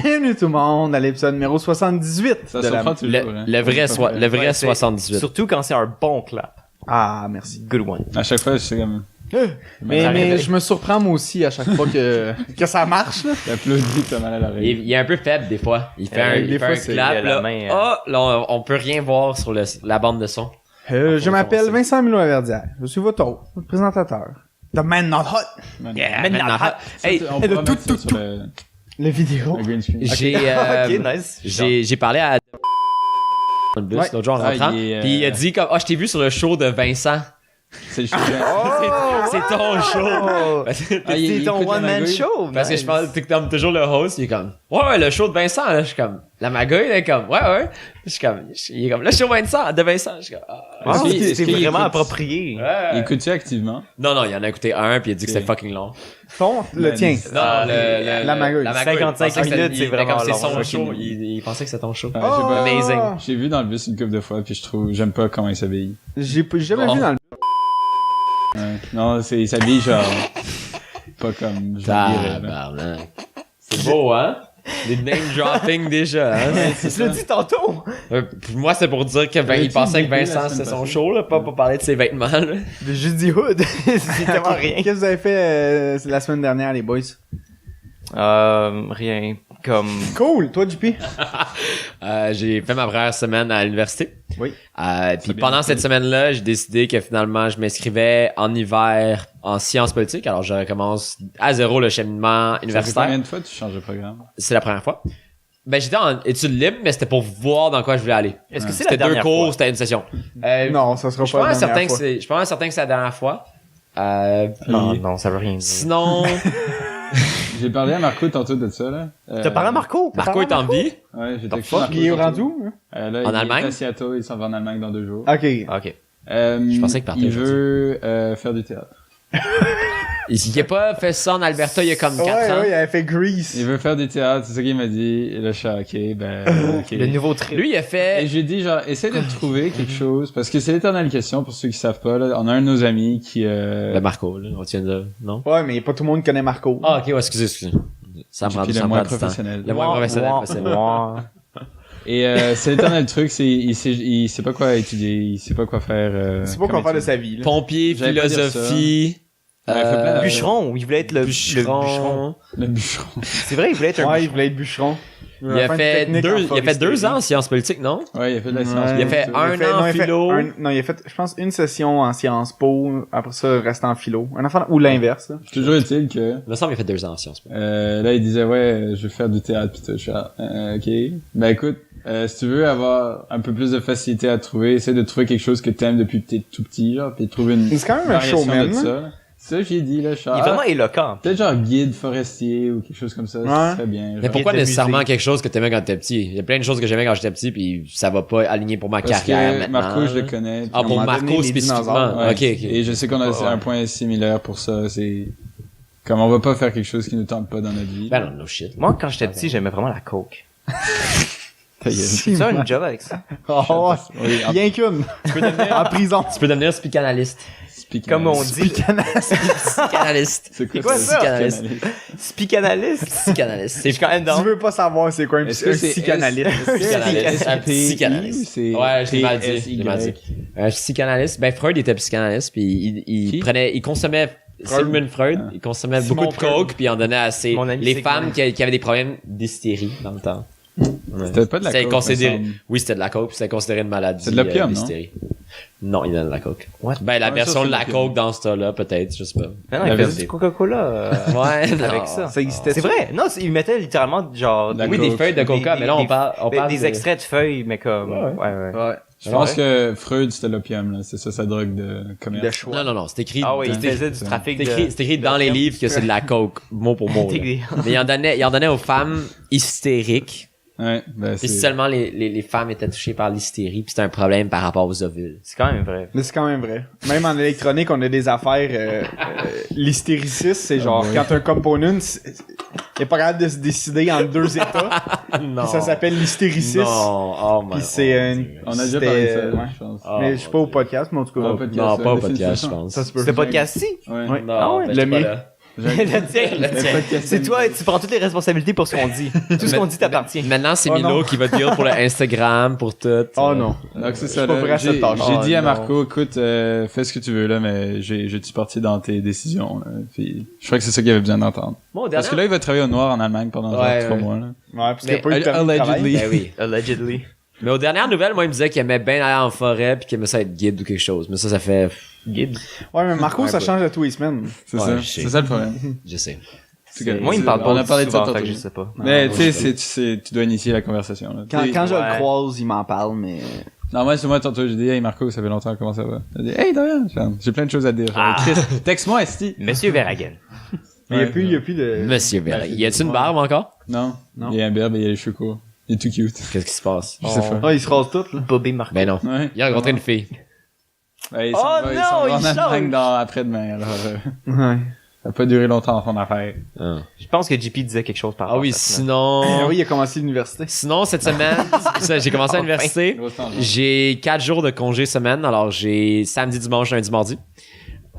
Bienvenue tout le monde à l'épisode numéro 78 Ça de la... surprend toujours, hein. Le vrai 78. Surtout quand c'est un bon clap. Ah, merci. Good one. À chaque fois, je sais comme... Mais je me surprends moi aussi à chaque fois que ça marche, là. T'applaudis, t'as mal à l'oreille. Il est un peu faible des fois. Il fait des un fois, c'est- clap, il a la là. main, Là, on peut rien voir sur la bande de son. Je m'appelle Vincent Milot-Laverdière. Je suis votre hôte, votre présentateur. The Man Not Hot. Yeah, Man maintenant, not hot. Hey, Hey, on et pourra le mettre ça sur Les vidéos. le green screen. J'ai ok, nice. j'ai parlé à dans le bus Ouais. l'autre jour en Ah, rentrant, il est, puis il a dit comme je t'ai vu sur le show de Vincent. C'est le show. C'est ton show. Oh, Ah, il c'est ton écoute la one-man magouille. show. Parce que nice. je pense que t'es toujours le host, il est comme ouais, le show de Vincent là, je suis comme la magouille là, comme ouais. Je suis comme il est comme le show de Vincent, je suis comme Ah, Est-ce qu'il- est-ce c'est qu'il vraiment écoute- approprié. ouais. Il écoute-tu activement? Non, il en a écouté un puis il a dit que Ok. c'était fucking long. Le tien. Non, la magouille. 55 Il pensait que minutes, c'était- c'est vraiment comme c'est son long. show, il pensait que c'était ton show. Ouais, je sais pas. Amazing. J'ai vu dans le bus une couple de fois, puis j'aime pas comment il s'habille. J'ai jamais Bon. vu dans le... Ouais. Non, il s'habille genre... pas comme je le dirais, là. Tabarnak. C'est beau, hein? Les name dropping déjà, hein? Tu l'as dit tantôt. Puis moi, c'est pour dire que il pensait que Vincent, c'était son show, là, pas pour parler de ses vêtements, là. J'ai dit hood. C'est tellement rien. Qu'est-ce que vous avez fait la semaine dernière, les boys? Rien. Comme... Cool. Toi, JP? J'ai fait ma première semaine à l'université. Oui. Puis bien pendant fait. cette semaine-là, j'ai décidé que finalement, je m'inscrivais en hiver en sciences politiques. Alors, je recommence à zéro le cheminement Ça fait universitaire. combien de fois tu changes de programme? C'est la première fois. Ben, j'étais en études libres, mais c'était pour voir dans quoi je voulais aller. Est-ce que c'est la C'était deux dernière cours, fois? c'était une session. Non, ça sera Je suis pas pas la mal dernière certain que fois. c'est, je suis pas mal certain que c'est la dernière fois. Puis Non, ça veut rien dire. sinon, J'ai parlé à Marco tantôt de ça, là. T'as parlé à Marco? Marco est en vie. Ouais, j'ai The texté fuck, Marco Il est tantôt. rendu où? Hein? Là, En il Allemagne? est à Seattle, il s'en va en Allemagne dans 2 jours. Ok. Ok. Je pensais qu'il partait Il aujourd'hui. veut faire du théâtre. Il a pas fait ça en Alberta il y a comme 4 ans. Ouais, il avait fait Grease. Il veut faire du théâtre, c'est ça qu'il m'a dit. Et là, je suis ok, ok. Le nouveau trip. Lui, il a Et fait... je lui ai dit, genre, essaie de trouver quelque chose, parce que c'est l'éternelle question, pour ceux qui savent pas, là. On a un de nos amis qui, Le Marco, là, on tient de... Non? Ouais, mais pas tout le monde connaît Marco. Ah, ok, ouais, excusez. Ça me prend puis ça le me moins prend du temps. professionnel. Le moins professionnel possible. Et c'est l'éternel truc, c'est, il sait pas quoi étudier, il sait pas quoi faire, C'est pas quoi comme faire de étude. sa vie, là. Pompier, J'allais pas dire philosophie... Ouais, il fait plein d'affaires. Bûcheron, il voulait être le bûcheron. Le bûcheron. C'est vrai, il voulait être un Ouais, il bûcheron. voulait être bûcheron. Il a fait 2 ans en sciences politiques, non? Ouais, il a fait de la science. Il a fait un an en philo. Non, il a fait, je pense, une session en Sciences Po, après ça, reste en philo. Un enfant, ou l'inverse, là. Toujours est-il que, Il me semble qu'il a fait 2 ans en sciences politiques. là, il disait, ouais, je vais faire du théâtre pis tout. Je suis là, ok. Ben, écoute, si tu veux avoir un peu plus de facilité à trouver, essaie de trouver quelque chose que t'aimes depuis que t'es tout petit, genre, pis de trouver une C'est quand même un variation showman, de là. ça. là. Ça, j'ai dit, là, je suis Il est vraiment éloquent. peut-être genre guide forestier ou quelque chose comme ça, Ouais. ça serait bien. Mais genre. pourquoi de nécessairement musée. quelque chose que t'aimais quand t'étais petit? Il y a plein de choses que j'aimais quand j'étais petit pis ça va pas aligner pour ma Parce carrière que maintenant. Marco, je le connais. Ah, puis pour on m'a donné Marco les spécifiquement. dinosaures. Ouais. Ok, ok. Et je sais qu'on a Ouais. un point similaire pour ça, c'est comme on va pas faire quelque chose qui nous tente pas dans notre vie. Ben non, no shit. Moi, quand j'étais petit, j'aimais vraiment la coke. Ta gueule. Tu as une job avec ça? Oh, Oui, en- rien qu'une. En prison. Tu peux devenir psychanalyste. speak Comme on analyst. dit. Psychanalyste. C'est quoi ça? Psychanalyste. Speak-analyst. Psychanalyste. Je suis quand même Tu dans. veux pas savoir c'est quoi un Est-ce que c'est psychanalyste. Psychanalyste. Un S-P-I psychanalyste. ou c'est Ouais, je l'ai mal dit. P-S-Y? Je l'ai mal dit. Un psychanalyste. Ben, Freud était psychanalyste, puis Qui? il consommait Sigmund Freud, Ah. il consommait Simon beaucoup de Freud. coke, puis il en donnait assez. Mon ami Les Sigmund. femmes qui avaient des problèmes d'hystérie dans le temps. Ouais. C'était pas de la C'était coke, considéré. me semble. Oui, c'était de la coke, puis c'était considéré une maladie. C'est de l'opium, non? d'hystérie. Non, il donne de la coke. What? Ben, la Ouais, version ça, c'est de la l'opium. coke dans ce temps-là, peut-être, je sais pas. Non, La il faisait vérité. du Coca-Cola. Ouais, non. Avec ça. Ça existait. C'est vrai. Non, il mettait littéralement genre La Oui, coke. des feuilles de coca, Des- mais là, on des- parle des de- extraits de feuilles, mais comme. Ouais. Ouais. Je pense que Freud, c'était l'opium, là. C'est ça, sa drogue de commerce. De choix. Non, c'est écrit. Ah ouais, il c'est faisait du trafic de. c'est écrit dans les livres que c'est de la coke, mot pour mot. là. Des- Mais il en donnait aux femmes hystériques. Ouais, ben, Puis c'est... seulement les femmes étaient touchées par l'hystérie, puis c'était un problème par rapport aux ovules. C'est quand même vrai. Mais c'est quand même vrai. Même en électronique, on a des affaires. L'hystéricisme, c'est genre, ouais. quand un component, il est pas capable de se décider en 2 états. Non. Puis ça s'appelle l'hystéricisme. Non, oh my Puis c'est God. une... On a déjà c'était, parlé de ça, ouais. je pense. Oh, Mais je suis pas au podcast, mais en tout cas. Pas au podcast, Non, pas au ouais, podcast, je définitivement. pense. Ça se peut. Ce podcast-ci? Ouais. Ouais. Non, Ah ouais, ben, le j'étais pas mien. là. Le tien. Le podcast C'est toi, tu prends toutes les responsabilités pour ce qu'on dit. Tout ce qu'on dit t'appartient. Maintenant, c'est Oh Milo non. qui va deal pour le Instagram, pour tout. Oh non. Donc c'est Je ça, suis pas là. prêt à cette tâche. J'ai Oh dit à non. Marco, écoute, fais ce que tu veux là, mais je suis parti dans tes décisions. Là. Puis, je crois que c'est ça qu'il avait besoin d'entendre. Bon, Parce que là, il va travailler au noir en Allemagne pendant genre Ouais, 3 ouais. mois. Là. Ouais, parce qu'il n'y a Mais pas eu de permis de travail. allegedly. Ben oui. Allegedly. Mais aux dernières nouvelles, moi, il me disait qu'il aimait bien aller en forêt puis qu'il aimait ça être guide ou quelque chose. Mais ça fait... Guide. Ouais, mais Marco, Ouais, ça bah. change à tous les semaines. C'est Ouais, ça. je sais. C'est ça le problème. Je sais. Moi, il me parle pas. On a parlé de ça souvent, tantôt. fait que je sais pas. Mais Non, tu sais, tu dois initier la conversation. Là. Quand, T'sais, quand je ouais. le croise, il m'en parle, mais... Non, moi, c'est moi, tantôt, j'ai dit, hey Marco, ça fait longtemps, comment ça va? Il a dit, hey Dorian, j'ai plein de choses à te dire. Ah. Chris, texte-moi, Esti. Monsieur Verhagen. Mais il Ouais. n'y a plus de... Monsieur Verret. Y a-tu une barbe encore? Non. Non. Il y a un berbe et il y a les cheveux courts. Il est tout cute. Qu'est-ce qui se passe? Je sais pas. Ah, il se rase tout, là. Bobby Marco. Ben non. Ouais. Il a rencontré une fille. Ouais, Oh s'en va- non, s'en va il en Allemagne change. après-demain, alors Ouais. ça a pas duré longtemps son affaire. Ah, Je pense que JP disait quelque chose par rapport oui, à ça. sinon... Ah oui, il a commencé l'université. Sinon, cette semaine, ça, j'ai commencé à l'université. J'ai 4 jours de congé semaine. Alors, j'ai samedi, dimanche, lundi, mardi.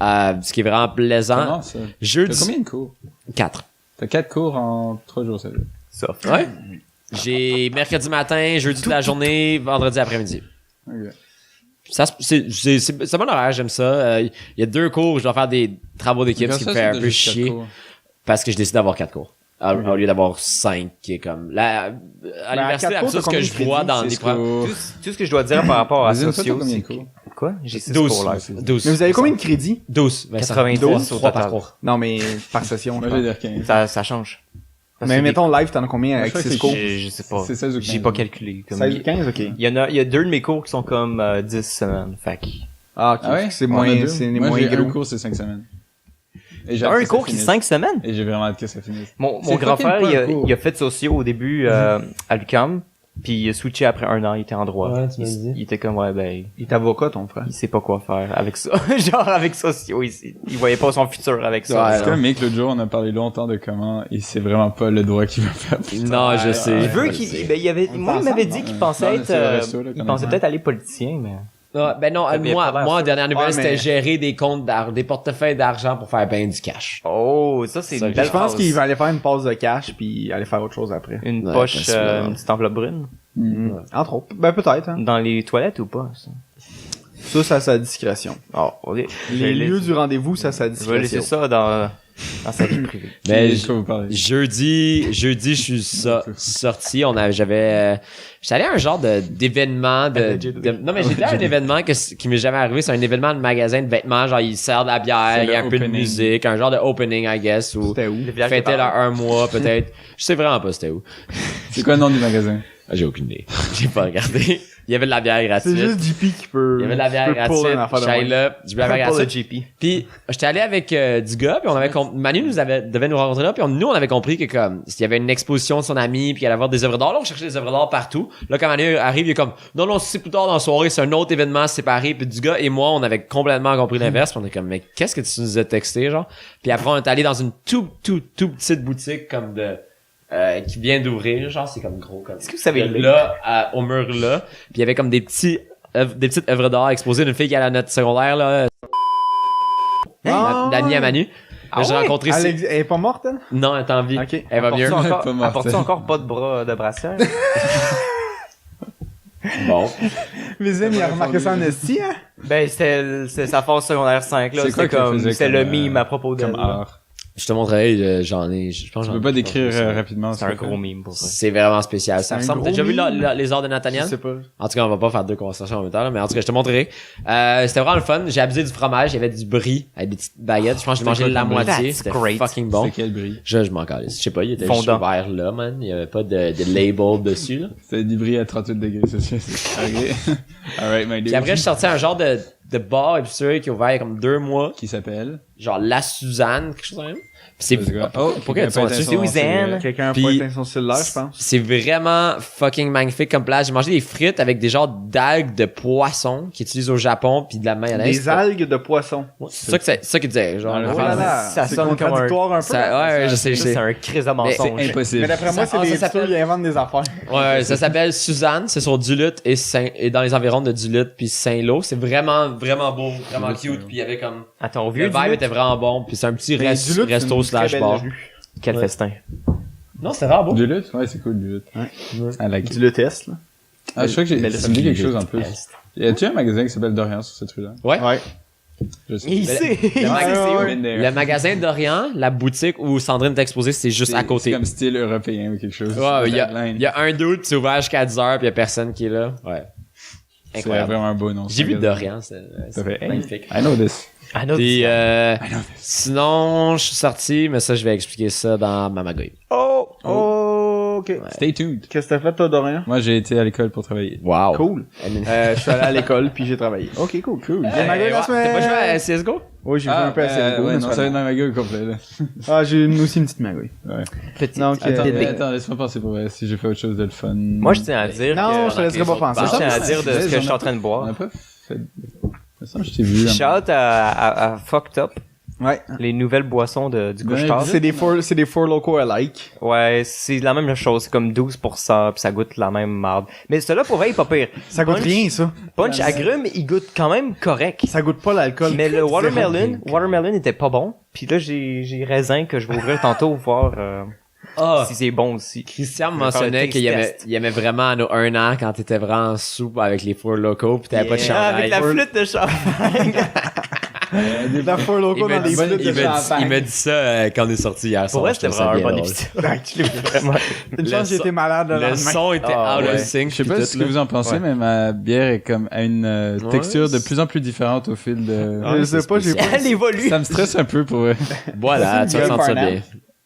Ce qui est vraiment plaisant. Comment ça? T'as Jeudi... combien de cours? 4. T'as 4 cours en 3 jours, ça veut. Soft. Ouais. J'ai mercredi matin, jeudi de la journée, vendredi après-midi. Ok. Ça, c'est bon horaire, j'aime ça. Il y a 2 cours où je dois faire des travaux d'équipe, ce qui me fait un peu chier. Parce que je décide d'avoir 4 cours. Au lieu d'avoir 5, qui est comme... À l'université, 4 cours, ça, ce t'as que combien je de vois crédits? dans des programmes... Tout ce que je dois dire par rapport à Vas-y, toi, t'as sociaux, combien c'est de cours? Quoi? J'ai 6 12. cours live. 12. Mais vous avez combien de crédits? 12, Vincent. 90 12, au 3 par total. 3. Non, mais par session, Moi, je je vais pense. dire 15. Ça change. Parce Mais que mettons live, t'en as combien avec je crois que 6 c'est cours? je sais pas. C'est 16 ou 15. J'ai pas calculé. Comme 16 ou 15, ok. il y a 2 de mes cours qui sont comme 10 semaines. Fait que... Ah, ok. Ah ouais? C'est On a moins, deux. c'est Moi, moins j'ai un gros. cours, c'est 5 semaines. Et j'ai hâte Un que ça cours qui finisse. 5 semaines? Et j'ai vraiment hâte que ça finisse. Mon C'est grand fucking frère, pas un cours. il a fait sociaux au début à l'UQAM. Puis il a switché après 1 an, il était en droit. Ouais, tu m'as dit. Il était comme, ouais, ben, Il est avocat, ton frère. il sait pas quoi faire avec ça. Genre, avec sociaux, il voyait pas son futur avec ça. Ouais, Parce que mec, l'autre jour, on a parlé longtemps de comment, et c'est vraiment pas le droit qu'il veut faire. Non, je sais. Il veut je qu'il, sais. ben, moi, il m'avait dit qu'il pensait Non, être, c'est au resto, là, il qu'on pensait a peut-être aller politicien, mais... Ouais, ben non, Ça, il a pas l'air moi, sûr. dernière nouvelle, Ouais, c'était mais- gérer des comptes des portefeuilles d'argent pour faire ben du cash. Oh, ça, c'est Ça, une je belle Je pense phrase. qu'il va aller faire une pause de cash puis aller faire autre chose après. Une Ouais, poche, possiblement. une petite enveloppe brune. Entre autres. Ben peut-être, hein. Dans les toilettes ou pas, ça? Ça, c'est à sa discrétion. Oh, ok. Les lieux du rendez-vous, ça, c'est à sa Je vais laisser discrétion. ça dans sa vie privée. Mais De quoi vous parlez? jeudi, je suis sorti, j'étais allé à un genre d'événement non, mais j'étais à un événement qui m'est jamais arrivé, c'est un événement de magasin de vêtements, genre ils servent de la bière, C'est il y a le un peu de opening. musique, un genre de opening, I guess, ou C'était où? Le village fêter des leur parents. 1 mois, peut-être. Je sais vraiment pas c'était où. C'est quoi le nom du magasin? Ah, j'ai aucune idée. J'ai pas regardé. Il y avait de la bière gratuite. C'est juste JP qui peut. Il y avait de la bière qui peut pull une gratuite. affaire de J'allais même. là, du bière Pas le gratuite. GP. Puis j'étais allé avec du gars, puis on avait Manu devait nous rencontrer là, puis nous on avait compris que comme s'il y avait une exposition de son ami, puis il allait avoir des œuvres d'art, là on cherchait des œuvres d'art partout. Là quand Manu arrive, il est comme non c'est plus tard dans la soirée, c'est un autre événement séparé. Puis du gars et moi on avait complètement compris l'inverse, puis on est comme mais qu'est-ce que tu nous as texté genre. Puis après on est allé dans une tout petite boutique comme de qui vient d'ouvrir, genre c'est comme gros comme. Est-ce que vous savez de là au mur là, puis il y avait comme des petites œuvres d'art exposées d'une fille qui allait à notre secondaire là. Ah, L'amie à Manu. Ah J'ai ouais? rencontré Elle est pas morte, elle? Non, elle est en vie. Ok. Elle va mieux. Pas mortelle. Apporte-tu encore pas de bras de brassière? Bon. Mais Zim, il a remarqué ça en esti, hein? Ben, c'était sa phase secondaire 5, là. C'est quoi C'était qu'elle comme, faisait c'était comme, le mime à propos de. Comme art. Je te montrerai, j'en ai, je pense Tu que peux j'en pas ai décrire ça. rapidement. C'est un gros mime pour ça. C'est vraiment spécial. Ça un ressemble. gros T'as déjà vu mime? les arts de Je Nathaniel? sais pas. En tout cas, on va pas faire 2 conversations en même temps, là, mais en tout cas, je te montrerai. C'était vraiment le fun. J'ai abusé du fromage. Il y avait du brie avec des petites baguettes. Je pense que j'ai mangé quoi la comme brie? moitié. That's C'était great. fucking bon. C'est quel brie? Je m'en calisse. Je sais pas, il était juste Fondant. ouvert là, man. Il y avait pas de label dessus, là. C'est du brie à 38 degrés Celsius. Ok. Alright, my dude. Puis après, je suis sorti à un genre de bar épicurier qui est ouvert il y a comme 2 mois. Qui s'appelle? Genre La Suzanne, quelque chose comme ça. Puis c'est, Oh, pourquoi tu vois dessus? Suzanne. Quelqu'un a Puis- pas éteint son cellulaire, je pense. C'est vraiment fucking magnifique comme place. J'ai mangé des frites avec des genres d'algues de poisson qu'ils utilisent au Japon puis de la mayonnaise. Des algues de poisson. Ouais, c'est ça qu'il disait. Genre, Oh une Oh affaire là de- là, Ça c'est sonne comme un- contradictoire un peu. Ça, ouais, je sais, je Ça, sais. c'est un crise de Mais mensonge. C'est impossible. Mais d'après moi, Ça- c'est les ça s'appelle- hipsters qui inventent des affaires. Ouais, ça s'appelle Suzanne, c'est sur Duluth et dans les environs de Duluth puis Saint-Lô. C'est vraiment, vraiment beau, vraiment cute. Puis il y avait comme, Attends, au le vieux vibe Duluth, était était vraiment bon. Puis c'est un petit Mais resto Duluth, c'est une très slash belle bar. rue. Quel Ouais. festin. Non, c'était vraiment beau. Du lutte? Ouais, c'est cool, du lutte. Ouais. I like it. Du le test, là. Ah, je crois que Belle ça me dit quelque du chose en lutte. plus. Y a-tu un magasin qui s'appelle Dorian sur cette rue-là? Ouais. Ouais. Je sais. Il sait. Il sait Ouais, c'est ouais, où. ouais. Been there. Le magasin d'Orient, la boutique où Sandrine est exposée, c'est juste à côté. C'est comme style européen ou quelque chose. Ouais, il y Tagline. a un doute, c'est ouvert jusqu'à 10h, puis il y a personne qui est là. Ouais. C'est Incroyable. vraiment un beau nom. J'ai vu magasin. Dorian, c'est Ça fait, hey, magnifique. I know this. Ah non, Puis, I know this. sinon, je suis sorti, mais ça, je vais expliquer ça dans ma magouille. Oh, ok. Stay tuned. Qu'est-ce que t'as fait, toi, Dorian? Moi, j'ai été à l'école pour travailler. Wow. Cool. Je suis allé à l'école, puis j'ai travaillé. Ok, cool. Cool. T'as pas joué à CSGO? Oui, j'ai joué un peu à CSGO. ouais, mais non, c'est ça va pas être dans ma gueule complet, là. grave. Ah, j'ai aussi une petite magouille. Ouais. Petit. Donc, Attends, laisse-moi penser pour vrai, si j'ai fait autre chose de le fun. Moi, je tiens à dire Non, que... je te laisserai pas penser. Moi, je tiens à Ça, dire de ce que je suis en train de On boire. a pas fait... Ça, je t'ai vu. Shout à Fucked Up, Ouais. les nouvelles boissons du Ouais, couche-tard. C'est des four locaux alike. Ouais, c'est la même chose, c'est comme 12%, puis ça goûte la même marde. Mais celui-là, pour vrai, il est pas pire. Ça goûte Punch- rien, ça. Punch agrumes, il goûte quand même correct. Ça goûte pas l'alcool. Mais le Watermelon. watermelon était pas bon. Puis là, j'ai raisin que je vais ouvrir tantôt, voir Ah! si c'est bon aussi. Christian Je vais faire mentionnait le qu'il taste aimait, test. il aimait vraiment à nos 1 an quand t'étais vraiment en soupe avec les fours locaux pis t'avais pas de chandail. Avec la flûte de champagne. La four Il locaux m'a dans des dit, flûtes de il m'a dit ça quand on est sorti hier Pour soir. vrai, Je c'était trouvais ça vraiment un bien bon drôle. épisode. Vraiment. Une Le chance, j'ai son- été malade le Le lendemain. son était Ah, out ouais. of sync. Je sais pas pis ce tout, que là. vous en pensez, Ouais. mais ma bière est comme à une texture de plus en plus différente au fil de... Je sais pas, j'ai pas. Elle évolue. Ça me stresse un peu pour eux. Voilà, tu vas C'est une sentir Farnham. bien.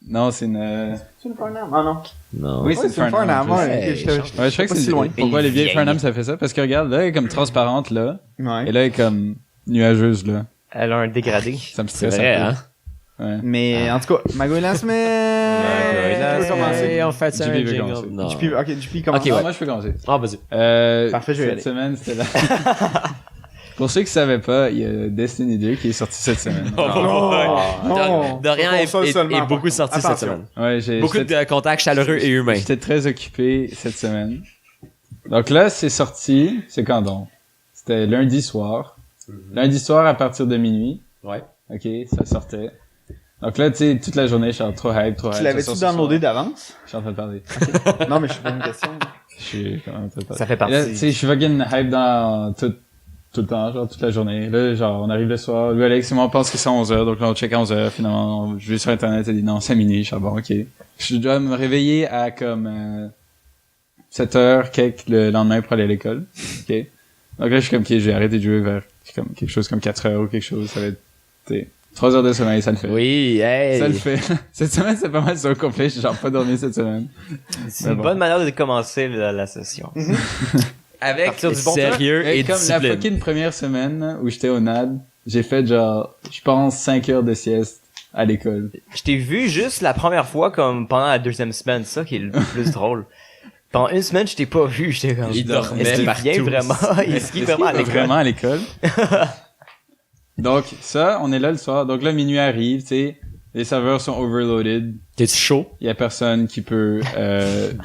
Non, c'est une... C'est une Farnham. Ah non. Non. Oui, Ouais, c'est une Farnham. je sais. Ouais, Hey, ok, j'étais Ouais, je crois que pas c'est si loin. Pourquoi les vieilles Vieille. Farnham ça fait ça? Parce que regarde, là, elle est comme transparente, là. Ouais. Et là, elle est comme nuageuse, là. Elle a un dégradé. Ça me C'est stresse vrai, un hein? peu. Ouais. Mais en tout cas, magouille la semaine. Magouille la On va commencer. Hey, on fait ça JP un veut jingle. commencer. Non. JP commence. Ok, Ah, ouais. moi, je peux commencer. Ah, vas-y. Parfait, je vais y aller. Cette semaine, c'était là. Pour ceux qui savaient pas, il y a Destiny 2 qui est sorti cette semaine. non. Dorian est, Console seulement, est par beaucoup contre. sorti cette Attention. semaine. Ouais, Beaucoup de contacts chaleureux et humains. J'étais très occupé cette semaine. Donc là, c'est sorti. C'est quand donc? C'était lundi soir. Lundi soir à partir de minuit. Ouais. Ok, ça sortait. Donc là, tu sais, toute la journée, je suis en trop hype, trop hype. Tu l'avais-tu ça sort ce downloadé soir. d'avance? Je suis en train de parler. Non, mais je suis pas une question. Je suis quand même en train de parler. Ça fait Et là, tu partie. sais, je suis fucking hype dans tout le temps, genre toute la journée. Là, genre, on arrive le soir. Lui, Alex et moi, on pense que c'est 11h. Donc là, on check à 11h. Finalement, je vais sur Internet. Elle dit non, c'est minuit. Je suis bon, ok. Je dois me réveiller à comme 7h, quelques le lendemain pour aller à l'école. Ok. Donc là, je suis comme, ok, j'ai arrêté de jouer vers comme quelque chose comme 4h ou quelque chose. Ça va être, tu sais, 3 heures de sommeil, ça le fait. Oui, hey. Ça le fait. Cette semaine, c'est pas mal ça au complet. J'ai genre pas dormi cette semaine. C'est Mais une bon. bonne manière de commencer la session. Avec Partir du bon sérieux et comme la discipline. fucking première semaine où j'étais au NAD, j'ai fait genre, je pense 5 heures de sieste à l'école. Je t'ai vu juste la première fois comme pendant la deuxième semaine, ça qui est le plus drôle. Pendant une semaine, je t'ai pas vu, j'étais comme... Il dormait Est-ce qu'il partout. vient vraiment? Est-ce qu'il est vraiment à l'école? Vraiment à l'école. Donc, ça, on est là le soir. Donc là, minuit arrive, tu sais, les serveurs sont overloaded. T'es-tu chaud? Il y a personne qui peut,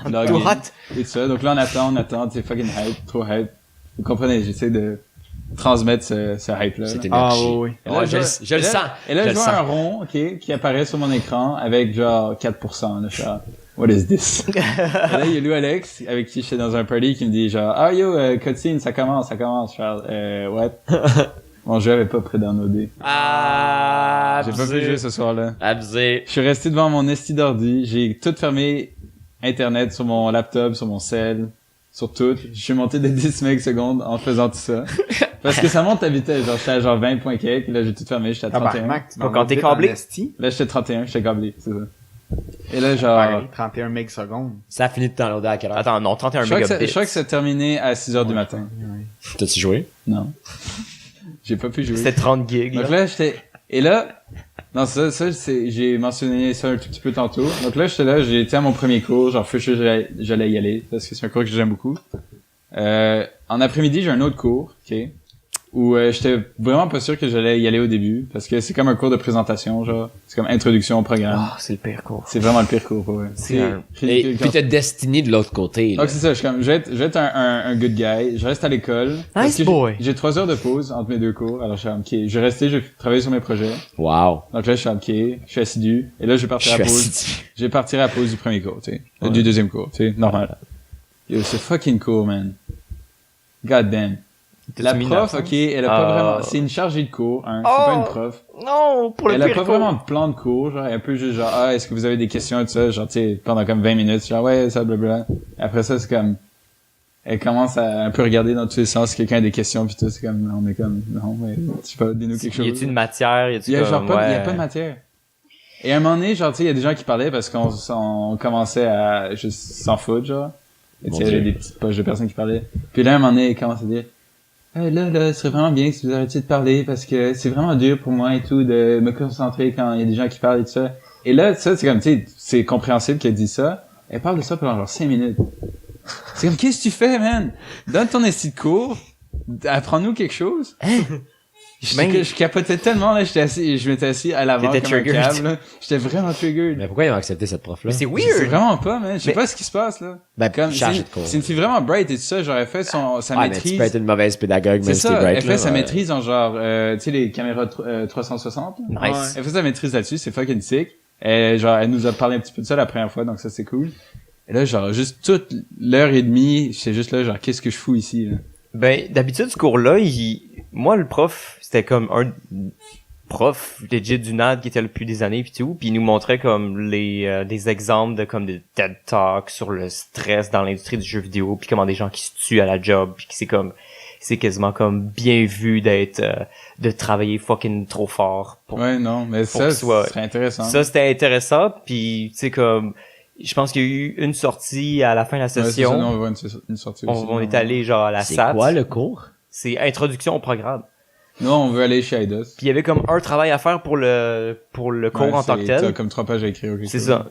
log Tout in hot. et tout ça. Donc là, on attend, c'est fucking hype, trop hype. Vous comprenez, j'essaie de transmettre ce hype-là. Cette Ah, énergie. oui, oui. Et là, je le sens. Et là, Je je le vois sens. un rond, ok, qui apparaît sur mon écran avec genre 4%. Là, je suis genre, what is this? Et là, il y a Lou Alex, avec qui j'étais dans un party, qui me dit genre, ah yo, cutscene, ça commence. Je suis genre, what? Mon jeu avait pas pré-downloadé. Ah, J'ai pas pu jouer ce soir-là. Abusé. Je suis resté devant mon esti d'ordi, j'ai tout fermé Internet sur mon laptop, sur mon cell, sur tout. Je suis monté de 10 secondes en faisant tout ça. Parce que ça monte à vitesse, genre j'étais à genre 20 points quelques, là j'ai tout fermé, j'étais à 31. Tabarnak, tu Quand downloades t'es vite câblé. en esti. Là j'étais 31, j'étais câblé, c'est ça. Et là genre, Pareil, 31 megasecondes. Ça a fini de downloader à quelle heure? Attends, non, 31 je crois mégabits. que ça terminé à 6h du matin. T'as-tu joué? Non. J'ai pas pu jouer. C'était 30 gigs. Donc là, et là, non, j'ai mentionné ça un tout petit peu tantôt. Donc là, j'étais là, j'ai été à mon premier cours, genre, j'allais y aller, parce que c'est un cours que j'aime beaucoup. En après-midi, j'ai un autre cours, ok. où j'étais vraiment pas sûr que j'allais y aller au début, parce que c'est comme un cours de présentation, genre. C'est comme introduction au programme. Ah, c'est le pire cours. C'est vraiment le pire cours, pour vrai. C'est un- Et ridicule. puis t'as Destiny de l'autre côté. Là. Donc c'est ça, je vais être un good guy, je reste à l'école. parce Nice que boy. J'ai 3 heures de pause entre mes deux cours, alors je suis ok, je vais rester, je vais travailler sur mes projets. Wow. Donc là, je suis ok, je suis assidu, et là, je vais partir à la pause. Je vais partir à la pause du premier cours, tu sais. Du deuxième cours, tu sais, normal. Yo, c'est fucking cool, man. God damn. La T'as-tu mis prof, l'absence? ok, elle a pas Ah. vraiment, c'est une chargée de cours, hein, c'est pas une prof. Non, pour le Elle a pire pas cours. vraiment de plan de cours, genre, elle est un peu juste genre, ah, est-ce que vous avez des questions et tout ça, genre, tu sais, pendant comme 20 minutes, genre, ouais, ça, blablabla. Après ça, c'est comme, elle commence à un peu regarder dans tous les sens, si quelqu'un a des questions pis tout, c'est comme, on est comme, non, mais, tu peux dis-nous quelque chose. Y a-tu une matière? Y a-tu Il y a genre comme, pas, il y a ouais. pas de matière. Et à un moment donné, genre, tu sais, il y a des gens qui parlaient parce on commençait à juste s'en foutre, genre. Et tu sais, il y avait des petites poches de personnes qui parlaient. Puis là, à un moment donné, il commence à dire, là, ce serait vraiment bien que vous arrêtiez de parler parce que c'est vraiment dur pour moi et tout de me concentrer quand il y a des gens qui parlent et tout ça. Et là, ça, c'est comme, tu sais, c'est compréhensible qu'elle dit ça. Elle parle de ça pendant genre 5 minutes. C'est comme, qu'est-ce que tu fais, man? Donne ton esti de cours. Apprends-nous quelque chose. Je capotais tellement, là, je m'étais assis à l'avant T'étais comme un triggered. câble, là. J'étais vraiment triggered. Mais pourquoi ils ont accepté cette prof-là? Mais c'est Je sais weird. vraiment pas, man. Je sais Mais- pas ce qui se passe, là. Ben, Comme, chargé de cours. c'est une fille vraiment bright et tout ça, j'aurais fait sa Ouais, mais tu maîtrise. peux être une mauvaise pédagogue, C'est même si t'es ça, bright. elle fait là, sa ouais. maîtrise en genre, tu sais, les caméras 360, là. Nice. Elle fait sa maîtrise là-dessus, c'est fucking sick. Genre, elle nous a parlé un petit peu de ça la première fois, donc ça, c'est cool. Et là, genre, juste toute l'heure et demie, j'étais juste là, genre, qu'est-ce que je fous ici, là? Ben, d'habitude, ce cours-là, moi, le prof, c'était comme un prof legit du NAD qui était là depuis des années pis tout, puis il nous montrait comme des exemples de comme des TED Talks sur le stress dans l'industrie du jeu vidéo, puis comment des gens qui se tuent à la job, puis c'est comme c'est quasiment comme bien vu d'être de travailler fucking trop fort pour Ouais, non, mais ça, que ce soit- serait intéressant. ça. C'était intéressant, puis tu sais comme je pense qu'il y a eu une sortie à la fin de la Ouais, c'est ça, session. nous, on va voir une sortie aussi. On est allé genre à la C'est SAT. quoi le cours? C'est introduction au programme. Nous, on veut aller chez Eidos. Puis il y avait comme un travail à faire pour le cours en tant que T'as tel. comme 3 pages à écrire ou quelque C'est chose. ça.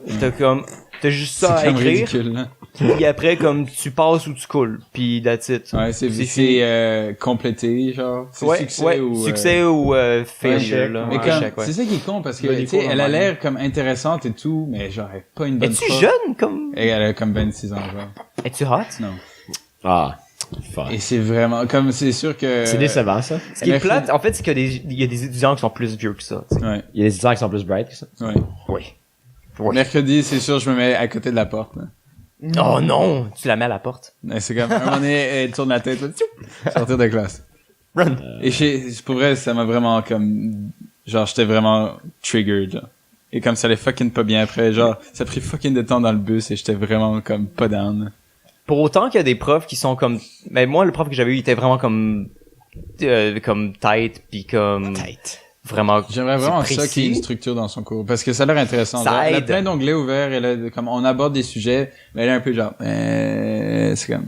T'as juste ça à C'est comme écrire. ridicule, là. Puis après comme tu passes ou tu coules. Puis that's it. Ouais, C'est c'est fini. complété, genre. C'est Ouais, succès ou... succès ou failure échec, là. Mais Ouais, comme, échec, ouais. c'est ça qui est con parce que, Ouais, des tu sais, cours elle a normales. l'air comme intéressante et tout, mais genre, elle est pas une bonne Es-tu prof. jeune comme Et elle a comme 26 ans, genre. Es-tu hot? Non. Ah, fuck. Et c'est vraiment, comme, c'est sûr que... C'est décevant, ça. Ce qui est elle a plate, en fait, c'est qu'il y a des étudiants qui sont plus vieux que ça. tu sais. Ouais, Il y a des étudiants qui sont plus bright que ça. ouais. Oui. Ouais. Mercredi, c'est sûr, je me mets à côté de la porte, là. Oh non, tu la mets à la porte. Et c'est comme, à un moment donné, elle tourne la tête, là, tchou, sortir de classe. Run. Et pour vrai, ça m'a vraiment comme, genre, j'étais vraiment triggered, genre. Et comme ça allait fucking pas bien après, genre, ça a pris fucking de temps dans le bus et j'étais vraiment comme pas down. Pour autant qu'il y a des profs qui sont comme, mais moi le prof que j'avais eu il était vraiment comme tight puis comme Tête. vraiment. J'aimerais vraiment c'est ça qu'il y ait une précis. structure dans son cours, parce que ça a l'air intéressant. Ça Genre, elle a aide. plein d'onglets ouverts, elle a, comme, on aborde des sujets, mais elle est un peu genre, c'est comme,